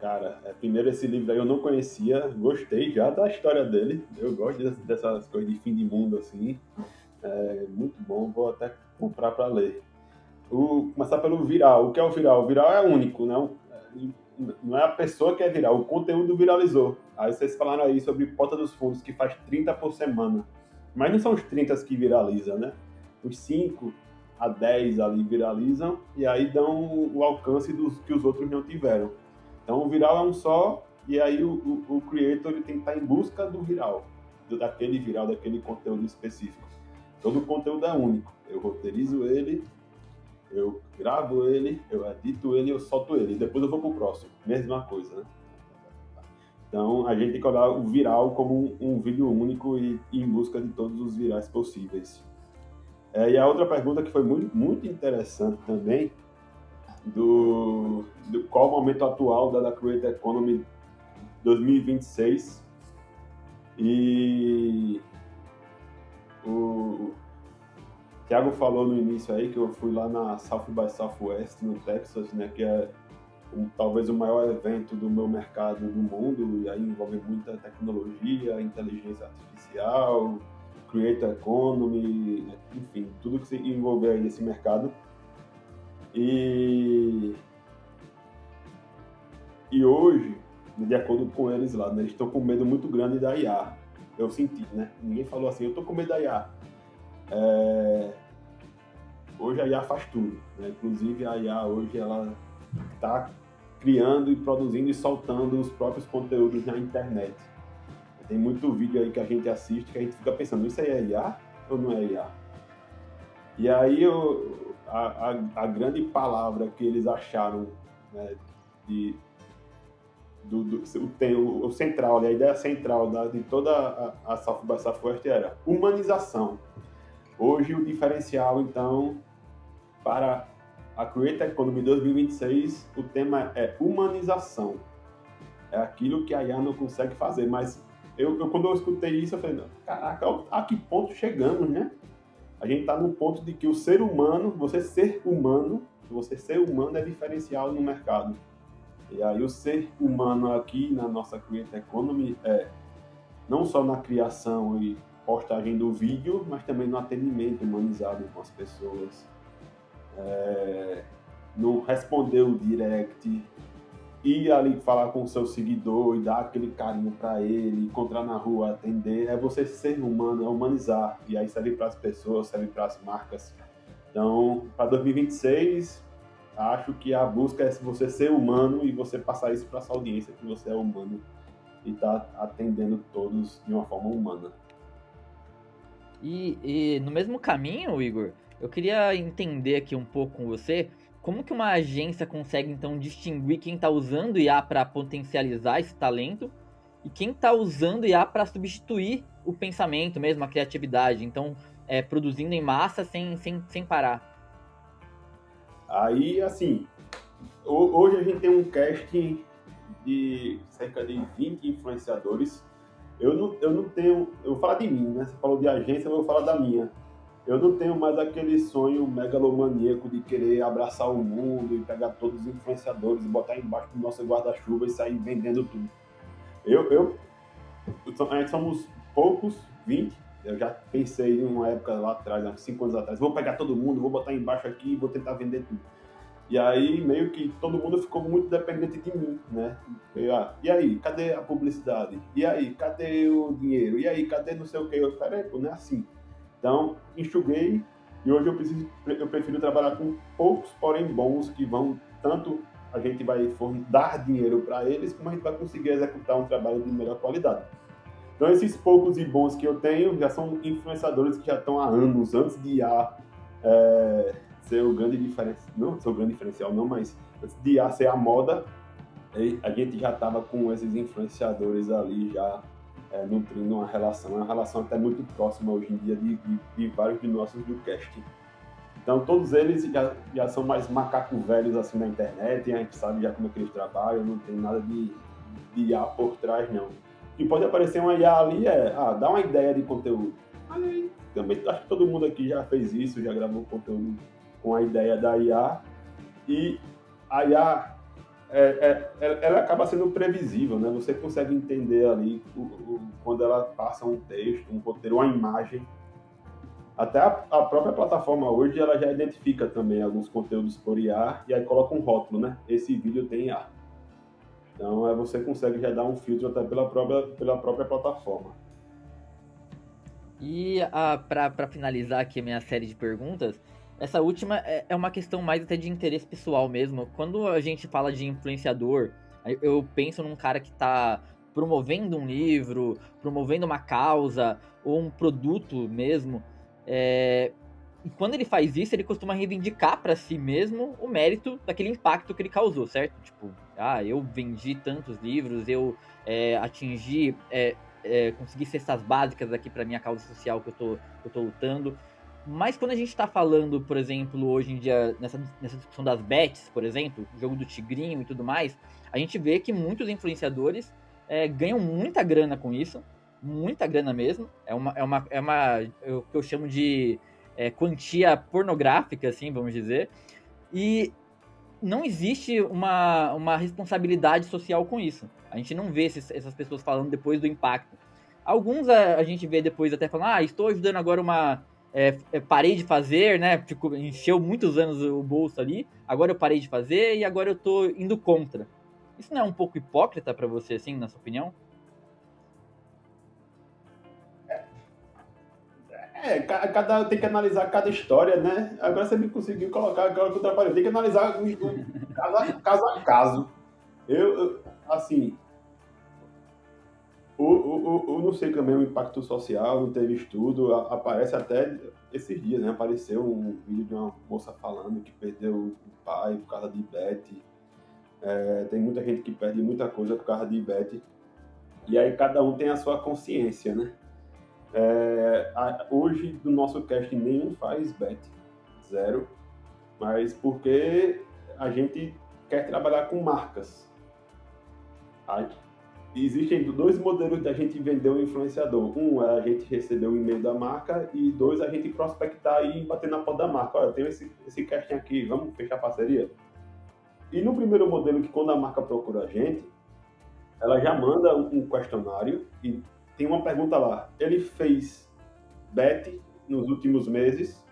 Cara, primeiro esse livro aí eu não conhecia, gostei já da história dele. Eu gosto dessas coisas de fim de mundo, assim. É muito bom, vou até comprar para ler. Começar pelo viral. O que é o viral? O viral é único, né? Não é a pessoa que é viral, o conteúdo viralizou. Aí vocês falaram aí sobre Porta dos Fundos, que faz 30 por semana. Mas não são os 30 que viralizam, né? Os 5 a 10 ali viralizam e aí dão o alcance dos que os outros não tiveram. Então o viral é um só, e aí o creator ele tem que estar em busca do viral, daquele conteúdo específico. Todo o conteúdo é único. Eu roteirizo ele, eu gravo ele, eu edito ele, eu solto ele. E depois eu vou pro próximo. Mesma coisa, né? Então a gente tem que olhar o viral como um vídeo único e ir em busca de todos os virais possíveis. E a outra pergunta que foi muito, muito interessante também, do qual o momento atual da Creator Economy 2026, e o Thiago falou no início aí que eu fui lá na South by Southwest no Texas, né, que é talvez o maior evento do meu mercado no mundo, e aí envolve muita tecnologia, inteligência artificial, Creator Economy, enfim, tudo que se envolver aí nesse mercado. E hoje, de acordo com eles lá, né, eles estão com medo muito grande da IA. Eu senti, né? Ninguém falou assim, eu estou com medo da IA. Hoje a IA faz tudo, né? Inclusive a IA hoje ela está criando e produzindo e soltando os próprios conteúdos na internet. Tem muito vídeo aí que a gente assiste que a gente fica pensando, isso aí é IA ou não é IA? E aí a grande palavra que eles acharam, né, o central, a ideia central de toda a South by Southwest era humanização. Hoje o diferencial, então, para a Creator Economy 2026, o tema é humanização. É aquilo que a IA não consegue fazer, mas quando eu escutei isso, eu falei, não, caraca, a que ponto chegamos, né? A gente está no ponto de que o ser humano, você ser humano é diferencial no mercado. E aí o ser humano aqui na nossa Creator Economy é não só na criação e postagem do vídeo, mas também no atendimento humanizado com as pessoas. No responder o direct, ir ali falar com o seu seguidor e dar aquele carinho para ele, encontrar na rua, atender. É você ser humano, é humanizar. E aí serve para as pessoas, serve para as marcas. Então, para 2026, acho que a busca é você ser humano e você passar isso para essa audiência, que você é humano e está atendendo todos de uma forma humana. E no mesmo caminho, Igor, eu queria entender aqui um pouco com você como que uma agência consegue, então, distinguir quem está usando IA para potencializar esse talento e quem está usando IA para substituir o pensamento mesmo, a criatividade. Então, produzindo em massa sem parar. Aí, assim, hoje a gente tem um casting de cerca de 20 influenciadores. Eu não tenho... Eu vou falar de mim, né? Você falou de agência, eu vou falar da minha. Eu não tenho mais aquele sonho megalomaníaco de querer abraçar o mundo e pegar todos os influenciadores e botar embaixo do nosso guarda-chuva e sair vendendo tudo. A gente somos poucos, 20. Eu já pensei em uma época lá atrás, uns 5 anos atrás, vou pegar todo mundo, vou botar embaixo aqui e vou tentar vender tudo. E aí, meio que todo mundo ficou muito dependente de mim, né? E aí, cadê a publicidade? E aí, cadê o dinheiro? E aí, cadê não sei o quê? Eu falei, pô, não é assim. Então, enxuguei e hoje eu prefiro trabalhar com poucos, porém bons, que vão tanto a gente vai dar dinheiro para eles, como a gente vai conseguir executar um trabalho de melhor qualidade. Então, esses poucos e bons que eu tenho já são influenciadores que já estão há anos, antes de IA ser o grande diferencial, não ser o grande diferencial não, mas antes de IA ser a moda, a gente já estava com esses influenciadores ali já nutrindo uma relação até muito próxima hoje em dia de vários de nossos do casting. Então todos eles já são mais macaco velhos assim na internet, e a gente sabe já como é que eles trabalham, não tem nada de IA por trás não. O que pode aparecer uma IA ali dá uma ideia de conteúdo. Aí, também acho que todo mundo aqui já fez isso, já gravou conteúdo com a ideia da IA, e a IA ela acaba sendo previsível, né? Você consegue entender ali quando ela passa um texto, um roteiro, uma imagem. Até a própria plataforma hoje ela já identifica também alguns conteúdos por IA e aí coloca um rótulo, né? Esse vídeo tem IA. Então você consegue já dar um filtro até pela própria plataforma. E para finalizar aqui a minha série de perguntas, essa última é uma questão mais até de interesse pessoal mesmo. Quando a gente fala de influenciador, eu penso num cara que está promovendo um livro, promovendo uma causa ou um produto mesmo. E quando ele faz isso, ele costuma reivindicar para si mesmo o mérito daquele impacto que ele causou, certo? Tipo, eu vendi tantos livros, eu atingi, consegui cestas básicas aqui para minha causa social que eu tô lutando. Mas quando a gente tá falando, por exemplo, hoje em dia, nessa discussão das bets, por exemplo, o jogo do tigrinho e tudo mais, a gente vê que muitos influenciadores ganham muita grana com isso, muita grana mesmo. É o que eu chamo de quantia pornográfica, assim, vamos dizer. E não existe uma responsabilidade social com isso. A gente não vê essas pessoas falando depois do impacto. Alguns a gente vê depois até falando, estou ajudando agora parei de fazer, né? Encheu muitos anos o bolso ali, agora eu parei de fazer e agora eu tô indo contra. Isso não é um pouco hipócrita pra você, assim, na sua opinião? Tem que analisar cada história, né? Agora você me conseguiu colocar agora que eu trabalhei. Tem que analisar caso a caso. Assim, eu não sei também o impacto social, não teve estudo, aparece até esses dias, né? Apareceu um vídeo de uma moça falando que perdeu o pai por causa de bet. Tem muita gente que perde muita coisa por causa de bet. E aí cada um tem a sua consciência, né? Hoje, do nosso cast, nenhum faz bet. 0. Mas porque a gente quer trabalhar com marcas. existem dois modelos da gente vender um influenciador. Um é a gente receber o e-mail da marca e dois, a gente prospectar e bater na porta da marca. Olha, eu tenho esse casting aqui, vamos fechar parceria? E no primeiro modelo, que quando a marca procura a gente, ela já manda um questionário e tem uma pergunta lá. Ele fez bet nos últimos meses?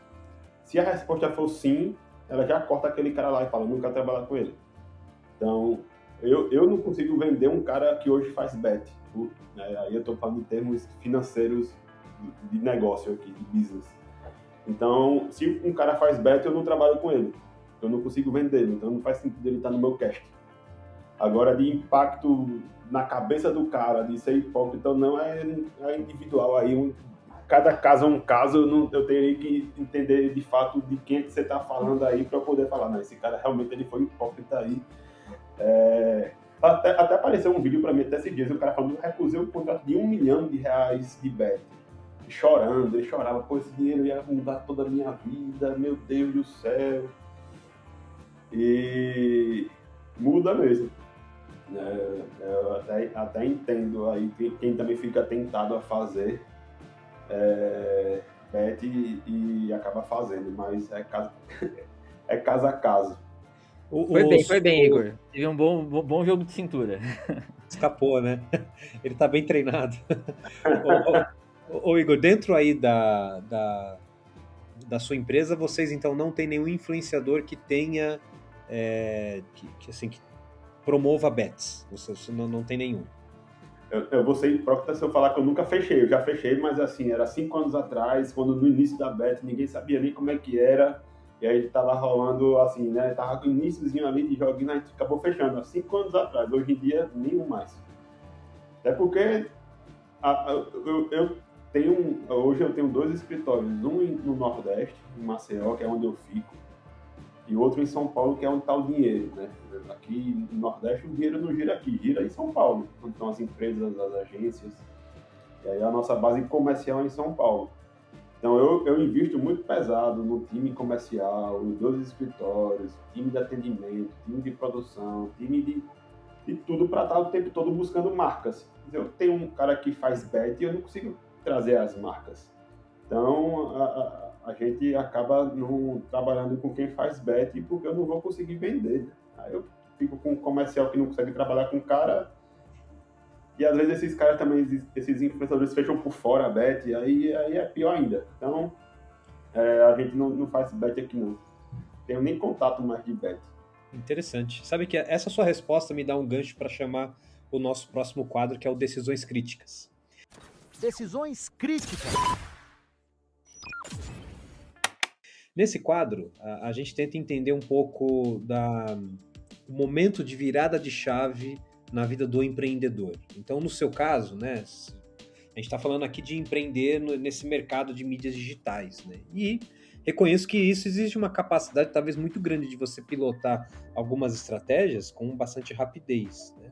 Se a resposta for sim, ela já corta aquele cara lá e fala, não quero trabalhar com ele. Então, eu não consigo vender um cara que hoje faz bet. Aí eu estou falando em termos financeiros de negócio aqui, de business. Então, se um cara faz bet, eu não trabalho com ele. Eu não consigo vendê-lo, então não faz sentido ele estar no meu cast. Agora, de impacto na cabeça do cara, de ser hipócrita ou não, é individual. Aí, cada caso é um caso, eu teria que entender de fato de quem que você está falando aí para eu poder falar, não, esse cara realmente ele foi hipócrita aí. Até apareceu um vídeo para mim até esses dias, o cara falando, eu recusei um contrato de R$1 milhão de bet. Chorando, ele chorava, pô, esse dinheiro ia mudar toda a minha vida, meu Deus do céu. E muda mesmo. Eu até entendo aí quem também fica tentado a fazer bet e acaba fazendo, mas é caso a caso. Foi bem, Igor. Teve um bom jogo de cintura. Escapou, né? Ele tá bem treinado. Ô, Igor, dentro aí da sua empresa, vocês então não tem nenhum influenciador que tenha que promova bets? Você não tem nenhum? Eu vou ser hipócrita se eu falar que eu nunca fechei. Eu já fechei, mas assim, era 5 anos atrás, quando no início da bet ninguém sabia nem como é que era. E aí tava rolando assim, né? Tava com o iníciozinho ali de joguinho, a gente acabou fechando há 5 anos atrás. Hoje em dia, nenhum mais. Até porque hoje eu tenho 2 escritórios. Um no Nordeste, em Maceió, que é onde eu fico. E outro em São Paulo, que é onde está o dinheiro, né? Aqui no Nordeste o dinheiro não gira aqui, gira em São Paulo. Onde estão as empresas, as agências. E aí a nossa base comercial é em São Paulo. Então eu invisto muito pesado no time comercial, nos 2 escritórios, time de atendimento, time de produção, time de tudo para estar o tempo todo buscando marcas. Eu tenho um cara que faz bet e eu não consigo trazer as marcas. Então a gente acaba não trabalhando com quem faz bet porque eu não vou conseguir vender. Aí eu fico com um comercial que não consegue trabalhar com o cara. E às vezes esses caras também, esses influenciadores fecham por fora a bet, aí é pior ainda. Então, a gente não faz bet aqui não. Tenho nem contato mais de bet. Interessante. Sabe que essa sua resposta me dá um gancho para chamar o nosso próximo quadro, que é o Decisões Críticas. Decisões Críticas. Nesse quadro, a gente tenta entender um pouco o momento de virada de chave na vida do empreendedor. Então, no seu caso, né, a gente está falando aqui de empreender nesse mercado de mídias digitais, né? E reconheço que isso exige uma capacidade talvez muito grande de você pilotar algumas estratégias com bastante rapidez, né?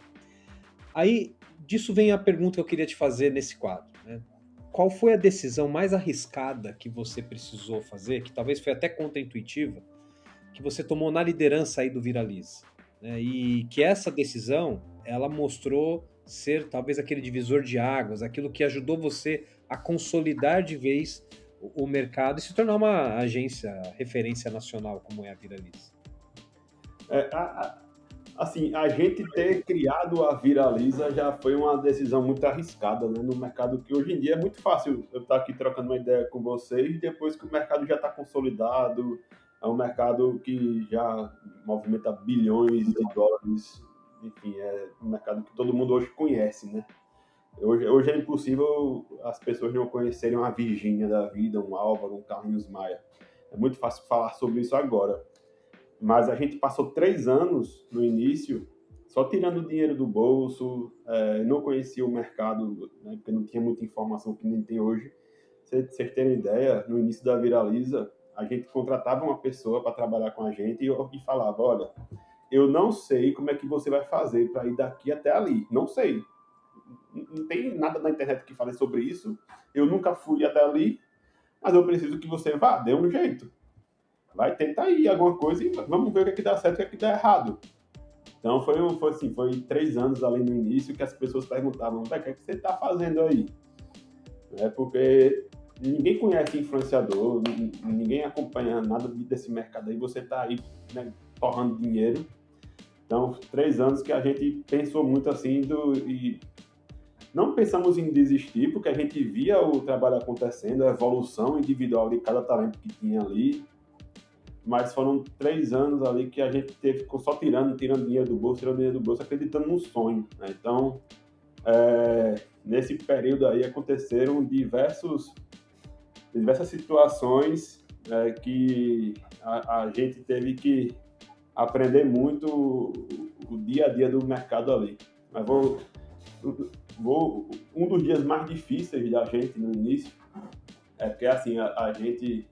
Aí, disso vem a pergunta que eu queria te fazer nesse quadro, né? Qual foi a decisão mais arriscada que você precisou fazer, que talvez foi até contraintuitiva, que você tomou na liderança aí do Viralize, né? E que essa decisão ela mostrou ser talvez aquele divisor de águas, aquilo que ajudou você a consolidar de vez o mercado e se tornar uma agência referência nacional como é a Viralize. Assim, a gente ter criado a Viraliza já foi uma decisão muito arriscada, né? No mercado que hoje em dia é muito fácil eu estar aqui trocando uma ideia com vocês depois que o mercado já está consolidado, é um mercado que já movimenta bilhões de dólares. Enfim, é um mercado que todo mundo hoje conhece, né? Hoje é impossível as pessoas não conhecerem uma Virgínia da vida, um Álvaro, um Carlinhos Maia. É muito fácil falar sobre isso agora. Mas a gente passou 3 anos no início só tirando dinheiro do bolso, não conhecia o mercado, né, porque não tinha muita informação que nem tem hoje. Pra vocês terem ideia, no início da Viraliza, a gente contratava uma pessoa para trabalhar com a gente e falava, olha, eu não sei como é que você vai fazer para ir daqui até ali. Não sei. Não tem nada na internet que fale sobre isso. Eu nunca fui até ali, mas eu preciso que você vá, dê um jeito. Vai tentar ir alguma coisa e vamos ver o que é que dá certo e o que é que dá errado. Então foi 3 anos ali no início que as pessoas perguntavam, o que é que você está fazendo aí? Porque ninguém conhece influenciador, ninguém acompanha nada desse mercado aí, você está aí, né, torrando dinheiro. Então, 3 anos que a gente pensou muito assim e não pensamos em desistir, porque a gente via o trabalho acontecendo, a evolução individual de cada talento que tinha ali. Mas foram 3 anos ali que a gente ficou só tirando dinheiro do bolso, acreditando no sonho, né? Então, nesse período aí aconteceram diversas situações que a gente teve que aprender muito o dia a dia do mercado ali. Mas um dos dias mais difíceis da gente no início porque assim, a gente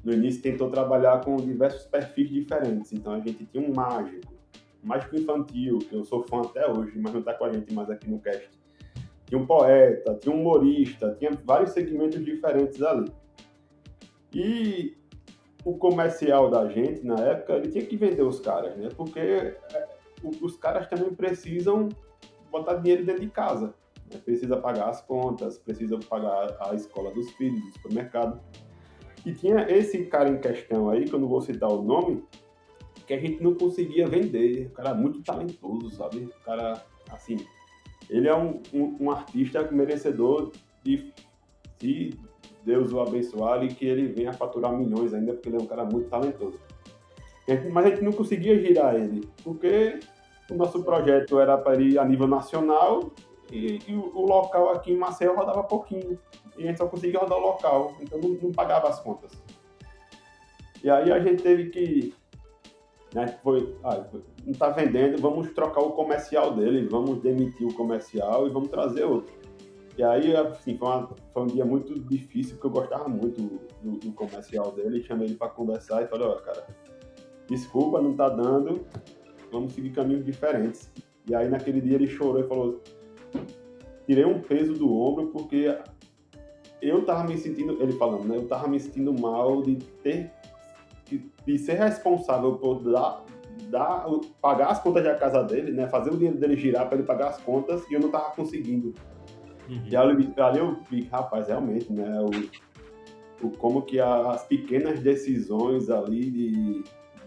no início tentou trabalhar com diversos perfis diferentes. Então a gente tinha um mágico infantil, que eu sou fã até hoje, mas não está com a gente mais aqui no cast. Tinha um poeta, tinha um humorista, tinha vários segmentos diferentes ali. E o comercial da gente, na época, ele tinha que vender os caras, né? Porque os caras também precisam botar dinheiro dentro de casa, né? Precisa pagar as contas, precisa pagar a escola dos filhos, o supermercado. E tinha esse cara em questão aí, que eu não vou citar o nome, que a gente não conseguia vender. O cara é muito talentoso, sabe? O cara, assim, ele é um artista merecedor de, se Deus o abençoar, e que ele venha a faturar milhões ainda, porque ele é um cara muito talentoso. Mas a gente não conseguia girar ele, porque o nosso projeto era para ir a nível nacional e o local aqui em Maceió rodava pouquinho. E a gente só conseguia rodar o local, então não pagava as contas. E aí a gente teve que, né, não está vendendo, vamos trocar o comercial dele, vamos demitir o comercial e vamos trazer outro. E aí, assim, foi um dia muito difícil, porque eu gostava muito do comercial dele, chamei ele para conversar e falei, cara, desculpa, não está dando, vamos seguir caminhos diferentes. E aí naquele dia ele chorou e falou, tirei um peso do ombro, porque eu tava me sentindo, ele falando, né? Eu tava me sentindo mal de ser responsável por pagar as contas da casa dele, né? Fazer o dinheiro dele girar para ele pagar as contas, e eu não tava conseguindo. Uhum. E ali eu vi, rapaz, realmente, né? Como que as pequenas decisões ali,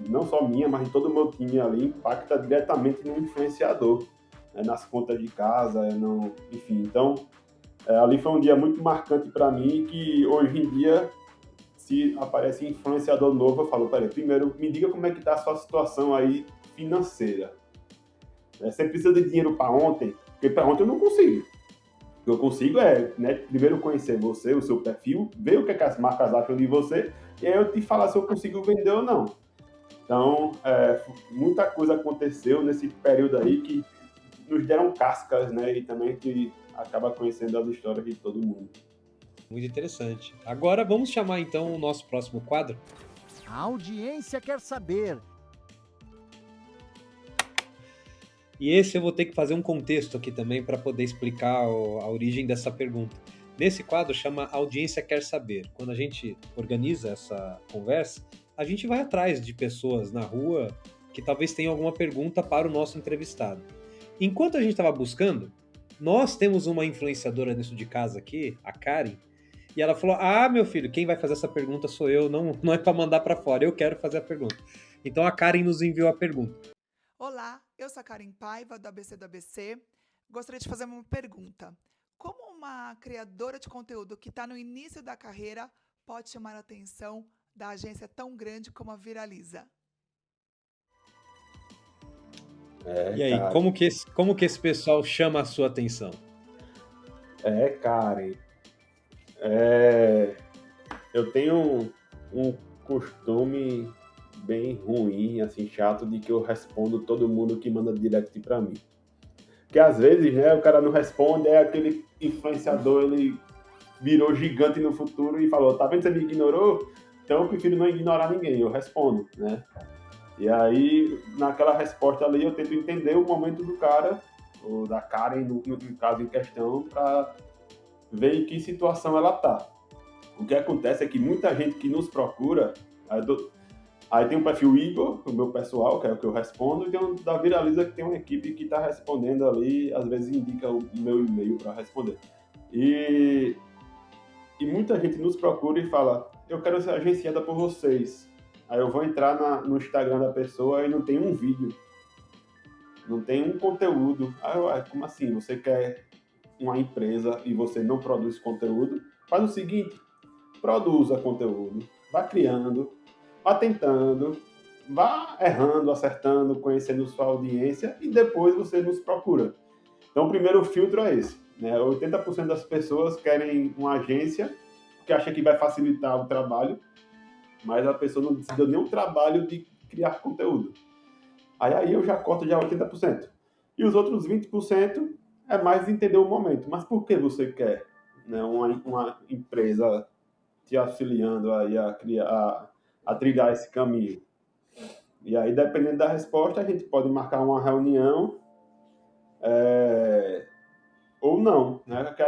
não só minha, mas de todo o meu time ali, impacta diretamente no influenciador, né? Nas contas de casa, enfim, então ali foi um dia muito marcante para mim, que hoje em dia, se aparece influenciador novo, eu falo, peraí, primeiro me diga como é que está a sua situação aí financeira. Você precisa de dinheiro para ontem? Porque para ontem eu não consigo. O que eu consigo né, primeiro conhecer você, o seu perfil, ver o que as marcas acham de você, e aí eu te falar se eu consigo vender ou não. Então, muita coisa aconteceu nesse período aí que nos deram cascas, né, e também que acaba conhecendo as histórias de todo mundo. Muito interessante. Agora vamos chamar então o nosso próximo quadro. A audiência quer saber. E esse eu vou ter que fazer um contexto aqui também para poder explicar a origem dessa pergunta. Nesse quadro chama Audiência Quer Saber. Quando a gente organiza essa conversa, a gente vai atrás de pessoas na rua que talvez tenham alguma pergunta para o nosso entrevistado. Enquanto a gente estava buscando, nós temos uma influenciadora dentro de casa aqui, a Karen, e ela falou, meu filho, quem vai fazer essa pergunta sou eu, não é para mandar para fora, eu quero fazer a pergunta. Então a Karen nos enviou a pergunta. Olá, eu sou a Karen Paiva, do ABC do ABC. Gostaria de fazer uma pergunta. Como uma criadora de conteúdo que está no início da carreira pode chamar a atenção da agência tão grande como a Viraliza? E aí, como que esse pessoal chama a sua atenção? Karen, eu tenho um costume bem ruim, assim, chato, de que eu respondo todo mundo que manda direct pra mim. Porque às vezes, né, o cara não responde, aquele influenciador, ele virou gigante no futuro e falou, tá vendo, você me ignorou? Então eu prefiro não ignorar ninguém, eu respondo, né? E aí, naquela resposta ali, eu tento entender o momento do cara, ou da Karen, no caso em questão, para ver em que situação ela tá. O que acontece é que muita gente que nos procura, Aí tem o perfil Igor, o meu pessoal, que é o que eu respondo, e tem o da Viraliza, que tem uma equipe que está respondendo ali, às vezes indica o meu e-mail para responder. E muita gente nos procura e fala, eu quero ser agenciada por vocês. Aí eu vou entrar no Instagram da pessoa e não tem um vídeo, não tem um conteúdo. Aí como assim? Você quer uma empresa e você não produz conteúdo? Faz o seguinte, produza conteúdo, vá criando, vá tentando, vá errando, acertando, conhecendo sua audiência e depois você nos procura. Então o primeiro filtro é esse, né? 80% das pessoas querem uma agência porque acha que vai facilitar o trabalho, mas a pessoa não se deu nenhum trabalho de criar conteúdo. Aí eu já corto já 80%. E os outros 20% é mais entender o momento. Mas por que você quer, né, uma empresa te auxiliando aí a trilhar esse caminho? E aí, dependendo da resposta, a gente pode marcar uma reunião ou não, né? Porque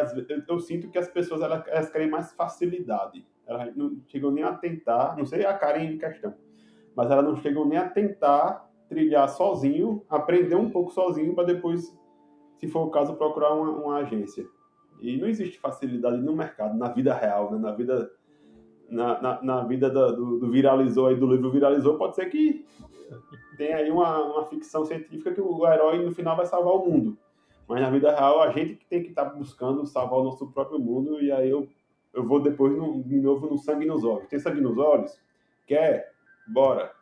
eu sinto que as pessoas elas querem mais facilidade. Elas não chegam nem a tentar, não sei a Karen em questão, mas elas não chegam nem a tentar trilhar sozinho, aprender um pouco sozinho para depois, se for o caso, procurar uma agência. E não existe facilidade no mercado, na vida real, né? Na vida do viralizou aí, do livro Viralizou, pode ser que tenha aí uma ficção científica que o herói no final vai salvar o mundo. Mas na vida real, a gente que tem que estar buscando salvar o nosso próprio mundo, e aí eu vou depois de novo no sangue nos olhos. Tem sangue nos olhos? Quer? Bora!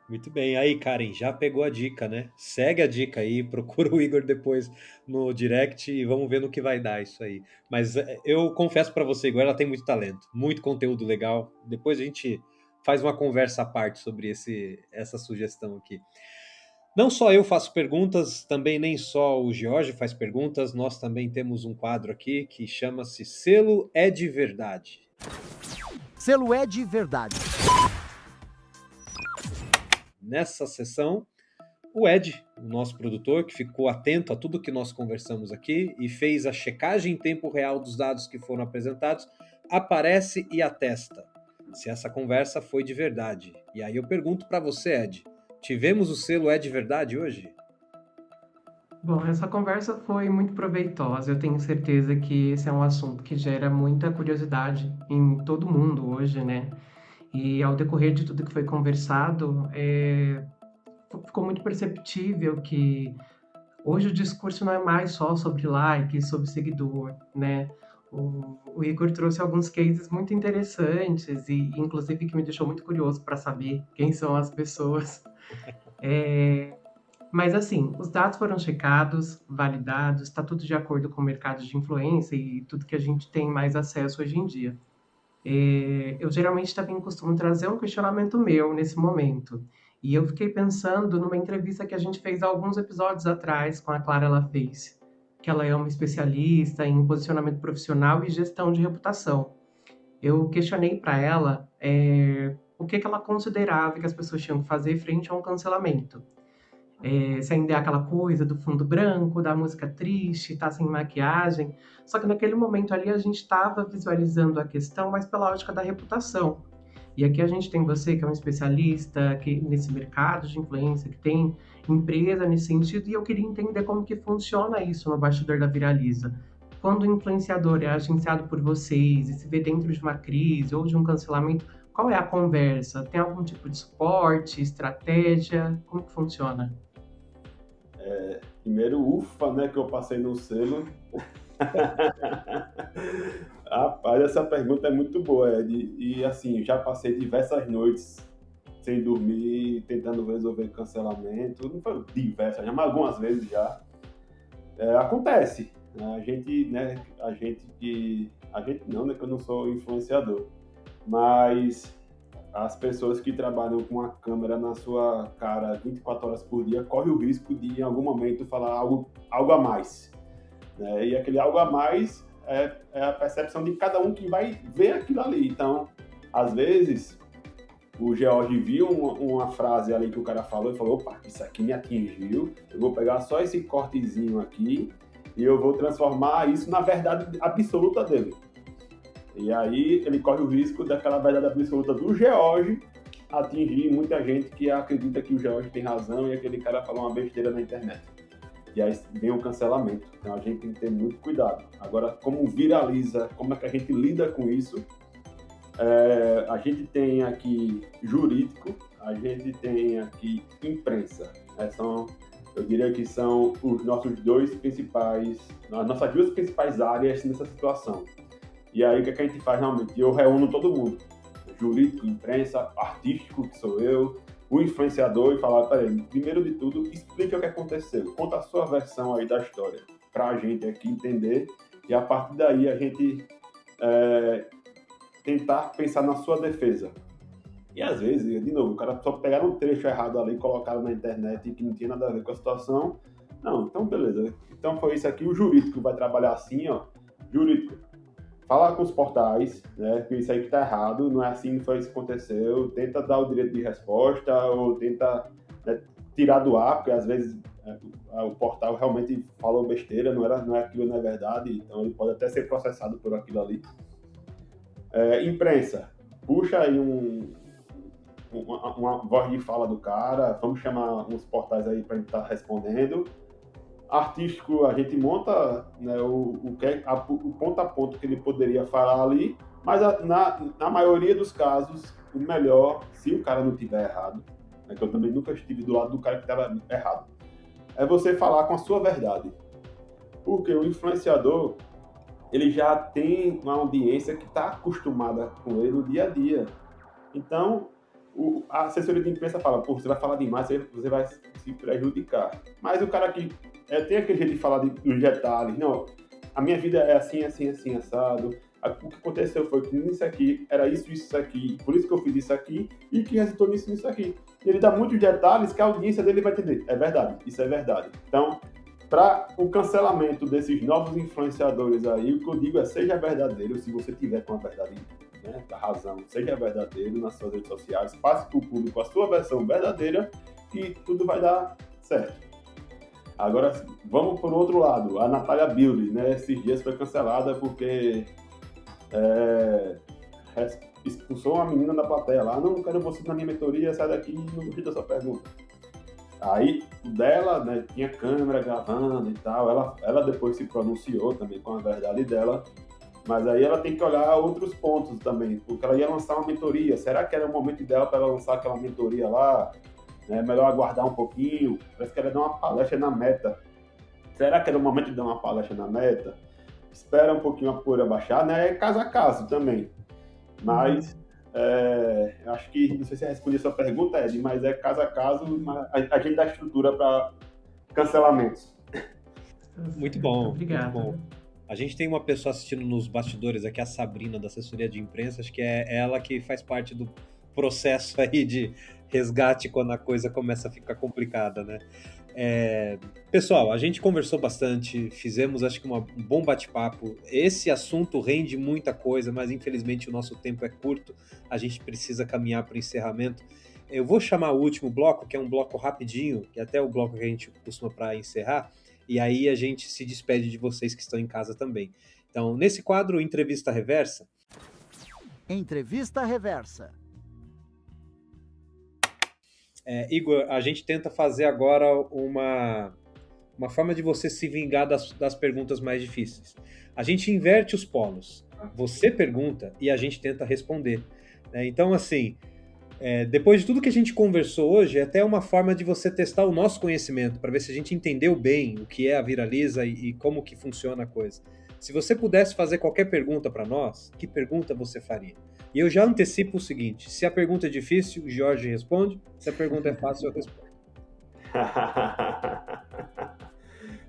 Muito bem. Aí, Karen, já pegou a dica, né? Segue a dica aí, procura o Igor depois no direct e vamos ver no que vai dar isso aí. Mas eu confesso para você, Igor, ela tem muito talento, muito conteúdo legal. Depois a gente faz uma conversa à parte sobre essa sugestão aqui. Não só eu faço perguntas, também nem só o George faz perguntas, nós também temos um quadro aqui que chama-se Selo é de Verdade. Selo é de verdade. Nessa sessão, o Ed, o nosso produtor, que ficou atento a tudo que nós conversamos aqui e fez a checagem em tempo real dos dados que foram apresentados, aparece e atesta se essa conversa foi de verdade. E aí eu pergunto para você, Ed, tivemos o selo é de verdade hoje? Bom, essa conversa foi muito proveitosa. Eu tenho certeza que esse é um assunto que gera muita curiosidade em todo mundo hoje, né? E ao decorrer de tudo que foi conversado, ficou muito perceptível que hoje o discurso não é mais só sobre like, sobre seguidor, né? O Igor trouxe alguns cases muito interessantes e, inclusive, que me deixou muito curioso para saber quem são as pessoas. Mas, assim, os dados foram checados, validados, está tudo de acordo com o mercado de influência e tudo que a gente tem mais acesso hoje em dia. Eu geralmente também costumo trazer um questionamento meu nesse momento. E eu fiquei pensando numa entrevista que a gente fez há alguns episódios atrás com a Clara Laface, que ela é uma especialista em posicionamento profissional e gestão de reputação. Eu questionei para ela o que ela considerava que as pessoas tinham que fazer frente a um cancelamento. Se ainda é aquela coisa do fundo branco, da música triste, tá sem maquiagem. Só que naquele momento ali a gente estava visualizando a questão, mas pela ótica da reputação. E aqui a gente tem você, que é um especialista nesse mercado de influência, que tem empresa nesse sentido, e eu queria entender como que funciona isso no bastidor da Viraliza. Quando o influenciador é agenciado por vocês e se vê dentro de uma crise ou de um cancelamento, qual é a conversa? Tem algum tipo de suporte, estratégia? Como que funciona? Primeiro, ufa, né, que eu passei no selo. Rapaz, essa pergunta é muito boa, Ed. E assim, já passei diversas noites sem dormir, tentando resolver cancelamento. Não foi diversas, mas algumas vezes já. Acontece. A gente não, né, que eu não sou influenciador. Mas as pessoas que trabalham com a câmera na sua cara 24 horas por dia correm o risco de, em algum momento, falar algo a mais. Né? E aquele algo a mais é a percepção de cada um que vai ver aquilo ali. Então, às vezes, o George viu uma frase ali que o cara falou e falou, opa, isso aqui me atingiu, eu vou pegar só esse cortezinho aqui e eu vou transformar isso na verdade absoluta dele. E aí ele corre o risco daquela verdade absoluta do George atingir muita gente que acredita que o George tem razão e aquele cara falou uma besteira na internet. E aí vem o cancelamento. Então a gente tem que ter muito cuidado. Agora, como viraliza, como é que a gente lida com isso? A gente tem aqui jurídico, a gente tem aqui imprensa. Eu diria que são os nossos as nossas duas principais áreas nessa situação. E aí o que a gente faz realmente? Eu reúno todo mundo. Jurídico, imprensa, artístico, que sou eu, o influenciador, e falar, peraí, primeiro de tudo, explica o que aconteceu, conta a sua versão aí da história, para a gente aqui entender, e a partir daí a gente tentar pensar na sua defesa. E às vezes, de novo, o cara só pegaram um trecho errado ali, colocaram na internet e que não tinha nada a ver com a situação. Não, então beleza. Então foi isso aqui, o jurídico vai trabalhar assim, ó, jurídico. Fala com os portais, né, que isso aí que tá errado, não é assim que foi isso que aconteceu, tenta dar o direito de resposta ou tenta, né, tirar do ar, porque às vezes o portal realmente falou besteira, aquilo não é verdade, então ele pode até ser processado por aquilo ali. Imprensa, puxa aí uma voz de fala do cara, vamos chamar uns portais aí para ele estar respondendo. Artístico, a gente monta, né, o ponto a ponto que ele poderia falar ali, mas na maioria dos casos, o melhor, se o cara não estiver errado, né, que eu também nunca estive do lado do cara que estava errado, é você falar com a sua verdade. Porque o influenciador, ele já tem uma audiência que está acostumada com ele no dia a dia. Então, a assessoria de imprensa fala, pô, você vai falar demais, você vai se prejudicar. Mas o cara que tem aquele jeito de falar dos detalhes, não, a minha vida é assim, assim, assim, assado, o que aconteceu foi que nisso aqui, era isso aqui, por isso que eu fiz isso aqui, e que resultou nisso aqui. E ele dá muitos detalhes que a audiência dele vai entender. É verdade, isso é verdade. Então, para o cancelamento desses novos influenciadores aí, o que eu digo é, seja verdadeiro, se você tiver com a verdade, né, da razão, seja verdadeiro nas suas redes sociais, passe para o público a sua versão verdadeira e tudo vai dar certo. Agora, vamos por outro lado. A Natália Build, né, esses dias foi cancelada porque expulsou uma menina da plateia lá, não quero você na minha mentoria, sai daqui e não gostei da sua pergunta. Aí, dela, né, tinha câmera gravando e tal, ela depois se pronunciou também com a verdade dela, mas aí ela tem que olhar outros pontos também, porque ela ia lançar uma mentoria, será que era o momento ideal para ela lançar aquela mentoria lá? É melhor aguardar um pouquinho, parece que ela ia dar uma palestra na Meta. Será que era o momento de dar uma palestra na Meta? Espera um pouquinho a poeira baixar, né? É caso a caso também. Mas, acho que, não sei se eu respondi a sua pergunta, Ed, mas é caso a caso, a gente dá estrutura para cancelamentos. Muito bom, Obrigado. muito bom. A gente tem uma pessoa assistindo nos bastidores aqui, a Sabrina, da assessoria de imprensa, acho que é ela que faz parte do processo aí de resgate quando a coisa começa a ficar complicada, né? Pessoal, a gente conversou bastante, fizemos acho que um bom bate-papo. Esse assunto rende muita coisa, mas infelizmente o nosso tempo é curto, a gente precisa caminhar para o encerramento. Eu vou chamar o último bloco, que é um bloco rapidinho, que é até o bloco que a gente costuma para encerrar, e aí a gente se despede de vocês que estão em casa também. Então, nesse quadro, Entrevista Reversa. Entrevista Reversa. Igor, a gente tenta fazer agora uma forma de você se vingar das perguntas mais difíceis. A gente inverte os polos. Você pergunta e a gente tenta responder. Então, assim, depois de tudo que a gente conversou hoje, é até uma forma de você testar o nosso conhecimento, para ver se a gente entendeu bem o que é a Viraliza e como que funciona a coisa. Se você pudesse fazer qualquer pergunta para nós, que pergunta você faria? E eu já antecipo o seguinte, se a pergunta é difícil, o Jorge responde, se a pergunta é fácil, eu respondo.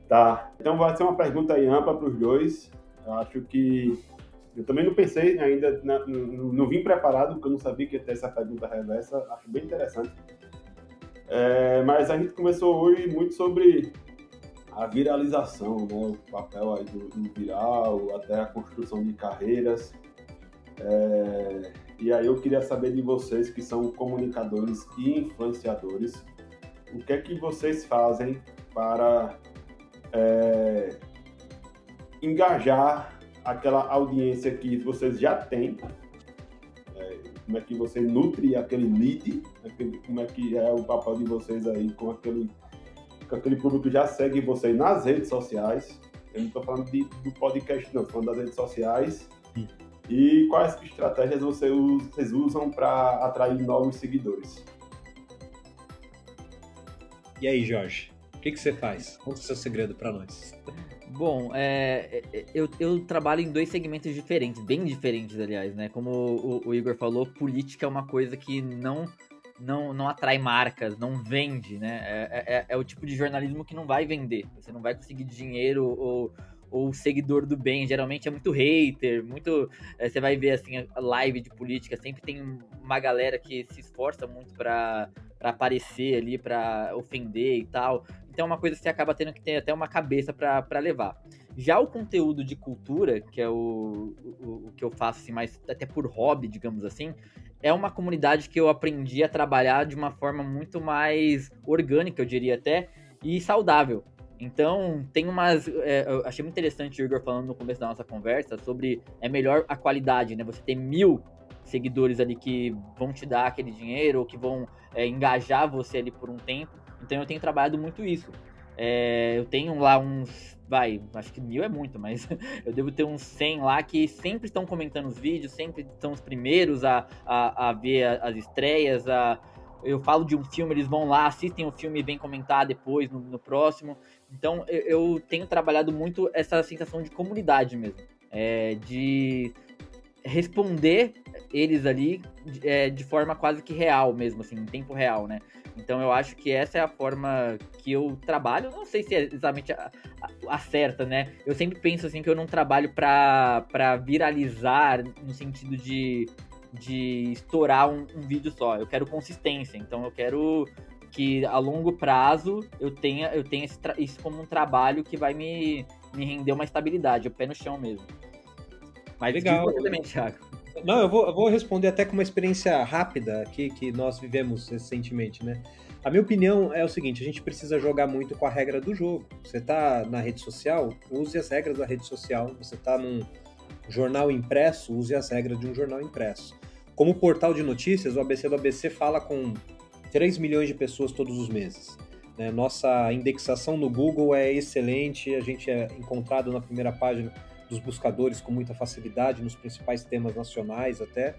Tá, então vai ser uma pergunta aí ampla para os dois. Eu acho que eu também não pensei ainda, não vim preparado, porque eu não sabia que ia ter essa pergunta reversa, acho bem interessante. Mas a gente começou hoje muito sobre a viralização, né? O papel aí do viral, até a construção de carreiras. E aí eu queria saber de vocês que são comunicadores e influenciadores, o que é que vocês fazem para engajar aquela audiência que vocês já têm, como é que você nutre aquele lead, como é que é o papel de vocês aí com aquele público que já segue vocês nas redes sociais. Eu não estou falando do podcast, não, estou falando das redes sociais. E quais estratégias vocês usam para atrair novos seguidores? E aí, Jorge, o que você faz? Conta o seu segredo para nós. Bom, eu trabalho em 2 segmentos diferentes, bem diferentes, aliás, né? Como o Igor falou, política é uma coisa que não atrai marcas, não vende, né? É o tipo de jornalismo que não vai vender. Você não vai conseguir dinheiro ou seguidor do bem. Geralmente é muito hater, muito... Você vai ver, assim, a live de política, sempre tem uma galera que se esforça muito pra aparecer ali, pra ofender e tal. Então é uma coisa que você acaba tendo que ter até uma cabeça pra levar. Já o conteúdo de cultura, que é o que eu faço, assim, mais até por hobby, digamos assim, é uma comunidade que eu aprendi a trabalhar de uma forma muito mais orgânica, eu diria até, e saudável. Então, tem umas... eu achei muito interessante o Igor falando no começo da nossa conversa sobre melhor a qualidade, né? Você ter 1000 seguidores ali que vão te dar aquele dinheiro ou que vão engajar você ali por um tempo. Então, eu tenho trabalhado muito isso. Eu tenho lá uns... acho que 1000 é muito, mas eu devo ter uns 100 lá que sempre estão comentando os vídeos, sempre são os primeiros a ver as estreias, eu falo de um filme, eles vão lá, assistem o filme e vêm comentar depois, no próximo. Então, eu tenho trabalhado muito essa sensação de comunidade mesmo. De responder eles ali de forma quase que real mesmo, assim, em tempo real, né? Então, eu acho que essa é a forma que eu trabalho. Não sei se é exatamente a certa, né? Eu sempre penso, assim, que eu não trabalho pra viralizar no sentido de estourar um vídeo só. Eu quero consistência, então eu quero que a longo prazo eu tenha isso como um trabalho que vai me render uma estabilidade, o pé no chão mesmo. Mas legal. Também, Thiago. Não, eu vou responder até com uma experiência rápida aqui que nós vivemos recentemente, né? A minha opinião é o seguinte, a gente precisa jogar muito com a regra do jogo. Você tá na rede social, use as regras da rede social. Você tá num jornal impresso, use as regras de um jornal impresso. Como portal de notícias, o ABC do ABC fala com 3 milhões de pessoas todos os meses. Né? Nossa indexação no Google é excelente, a gente é encontrado na primeira página dos buscadores com muita facilidade, nos principais temas nacionais até.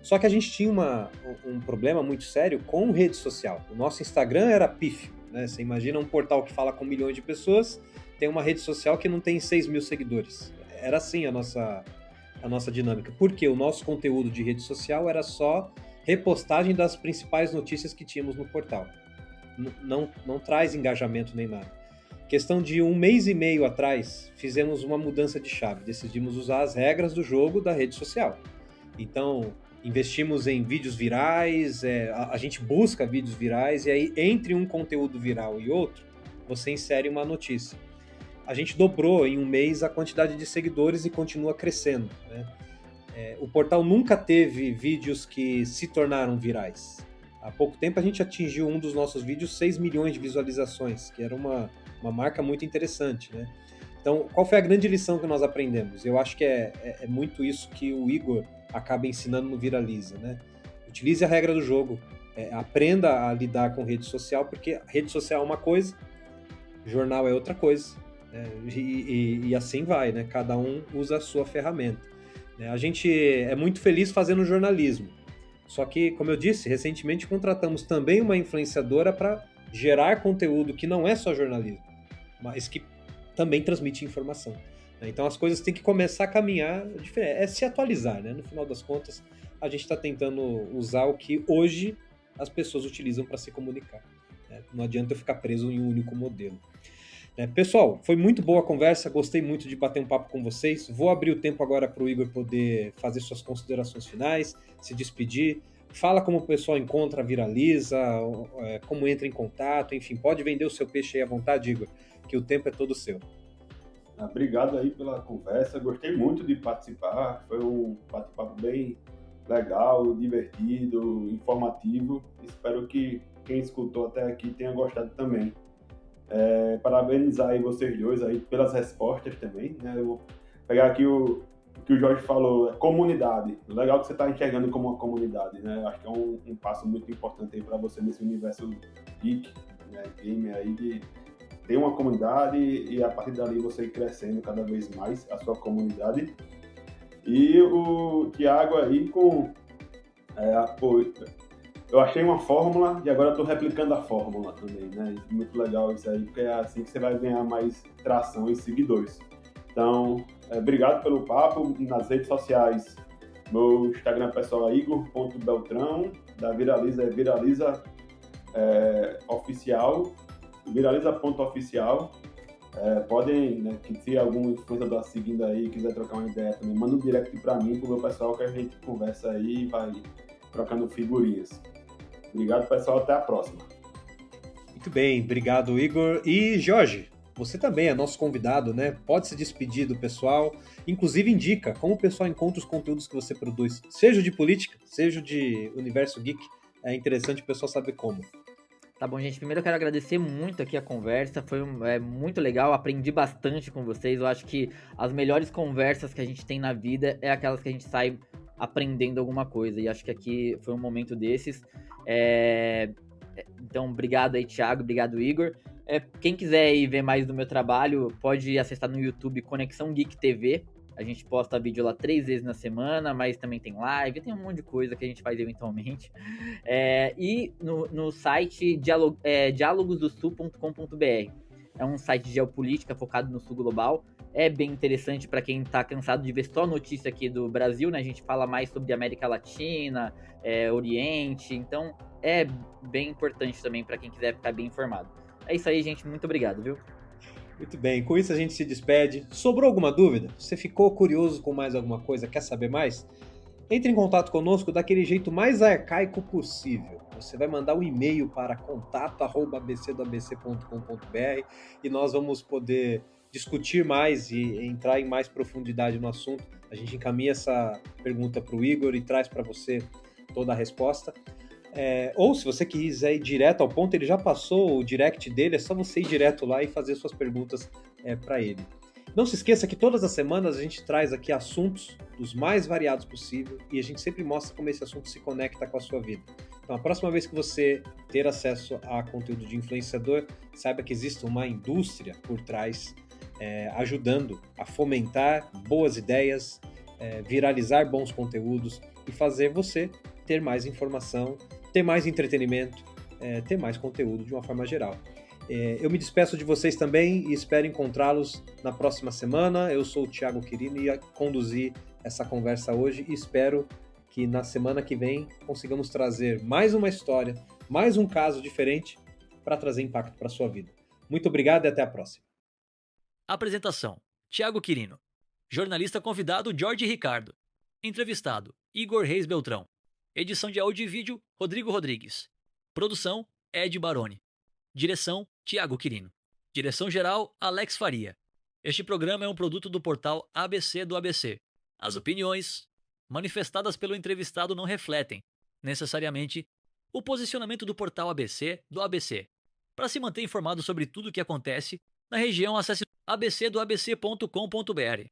Só que a gente tinha um problema muito sério com rede social. O nosso Instagram era pífio. Né? Você imagina um portal que fala com milhões de pessoas, tem uma rede social que não tem 6 mil seguidores. Era assim a nossa dinâmica. Porque o nosso conteúdo de rede social era só repostagem das principais notícias que tínhamos no portal. Não traz engajamento nem nada. Questão de 1 mês e meio atrás, fizemos uma mudança de chave. Decidimos usar as regras do jogo da rede social. Então, investimos em vídeos virais, a gente busca vídeos virais, e aí, entre um conteúdo viral e outro, você insere uma notícia. A gente dobrou em 1 mês a quantidade de seguidores e continua crescendo. Né? O portal nunca teve vídeos que se tornaram virais. Há pouco tempo a gente atingiu um dos nossos vídeos 6 milhões de visualizações, que era uma marca muito interessante. Né? Então, qual foi a grande lição que nós aprendemos? Eu acho que é muito isso que o Igor acaba ensinando no Viraliza. Né? Utilize a regra do jogo, aprenda a lidar com rede social, porque rede social é uma coisa, jornal é outra coisa. E assim vai, né? Cada um usa a sua ferramenta. A gente é muito feliz fazendo jornalismo. Só que, como eu disse, recentemente contratamos também uma influenciadora para gerar conteúdo que não é só jornalismo, mas que também transmite informação. Então as coisas têm que começar a caminhar diferente, se atualizar, né? No final das contas, a gente está tentando usar o que hoje as pessoas utilizam para se comunicar. Não adianta eu ficar preso em um único modelo. Pessoal, foi muito boa a conversa, gostei muito de bater um papo com vocês. Vou abrir o tempo agora para o Igor poder fazer suas considerações finais, se despedir. Fala como o pessoal encontra, viraliza, como entra em contato, enfim, pode vender o seu peixe aí à vontade, Igor, que o tempo é todo seu. Obrigado aí pela conversa, gostei muito de participar, foi um bate-papo bem legal, divertido, informativo. Espero que quem escutou até aqui tenha gostado também. Parabenizar aí vocês dois aí pelas respostas também, né? Eu pegar aqui o que o Jorge falou, comunidade. Legal que você está enxergando como uma comunidade, né? Acho que é um passo muito importante aí para você nesse universo geek, né? Gamer aí, de ter uma comunidade e a partir dali você ir crescendo cada vez mais a sua comunidade. E o Thiago aí com... eu achei uma fórmula e agora estou replicando a fórmula também, né? Muito legal isso aí, porque é assim que você vai ganhar mais tração e seguidores. Então, obrigado pelo papo. Nas redes sociais, meu Instagram pessoal é igor.beltrão, da Viraliza é viraliza oficial, viraliza.oficial. Podem, né, que se algum influenciador seguindo aí quiser trocar uma ideia também, manda um direct para mim, pro meu pessoal, que a gente conversa aí e vai trocando figurinhas. Obrigado, pessoal. Até a próxima. Muito bem, obrigado, Igor. E Jorge, você também é nosso convidado, né? Pode se despedir do pessoal. Inclusive, indica como o pessoal encontra os conteúdos que você produz, seja de política, seja de universo geek. É interessante o pessoal saber como. Tá bom, gente. Primeiro eu quero agradecer muito aqui a conversa. Foi muito legal, aprendi bastante com vocês. Eu acho que as melhores conversas que a gente tem na vida é aquelas que a gente sai aprendendo alguma coisa. E acho que aqui foi um momento desses. Então, obrigado aí, Thiago. Obrigado, Igor. Quem quiser ir ver mais do meu trabalho, pode acessar no YouTube Conexão Geek TV. A gente posta vídeo lá 3 vezes na semana, mas também tem live, tem um monte de coisa que a gente faz eventualmente. E no site dialogosdosul.com.br. É um site de geopolítica focado no sul global. É bem interessante para quem está cansado de ver só notícia aqui do Brasil, né? A gente fala mais sobre América Latina, Oriente, então é bem importante também para quem quiser ficar bem informado. É isso aí, gente. Muito obrigado, viu? Muito bem, com isso a gente se despede. Sobrou alguma dúvida? Você ficou curioso com mais alguma coisa? Quer saber mais? Entre em contato conosco daquele jeito mais arcaico possível. Você vai mandar um e-mail para contato@abcdoabc.com.br e nós vamos poder discutir mais e entrar em mais profundidade no assunto. A gente encaminha essa pergunta para o Igor e traz para você toda a resposta. Ou se você quiser ir direto ao ponto, ele já passou o direct dele, é só você ir direto lá e fazer suas perguntas para ele. Não se esqueça que todas as semanas a gente traz aqui assuntos dos mais variados possível e a gente sempre mostra como esse assunto se conecta com a sua vida. Então, a próxima vez que você ter acesso a conteúdo de influenciador, saiba que existe uma indústria por trás ajudando a fomentar boas ideias, viralizar bons conteúdos e fazer você ter mais informação, ter mais entretenimento, ter mais conteúdo de uma forma geral. Eu me despeço de vocês também e espero encontrá-los na próxima semana. Eu sou o Thiago Quirino e conduzi essa conversa hoje e espero que na semana que vem consigamos trazer mais uma história, mais um caso diferente para trazer impacto para a sua vida. Muito obrigado e até a próxima. Apresentação: Thiago Quirino. Jornalista convidado: Jorge Ricardo. Entrevistado: Igor Reis Beltrão. Edição de áudio e vídeo: Rodrigo Rodrigues. Produção: Ed Baroni. Direção: Thiago Quirino. Direção-geral: Alex Faria. Este programa é um produto do portal ABC do ABC. As opiniões manifestadas pelo entrevistado não refletem, necessariamente, o posicionamento do portal ABC do ABC. Para se manter informado sobre tudo o que acontece na região, acesse abcdoabc.com.br.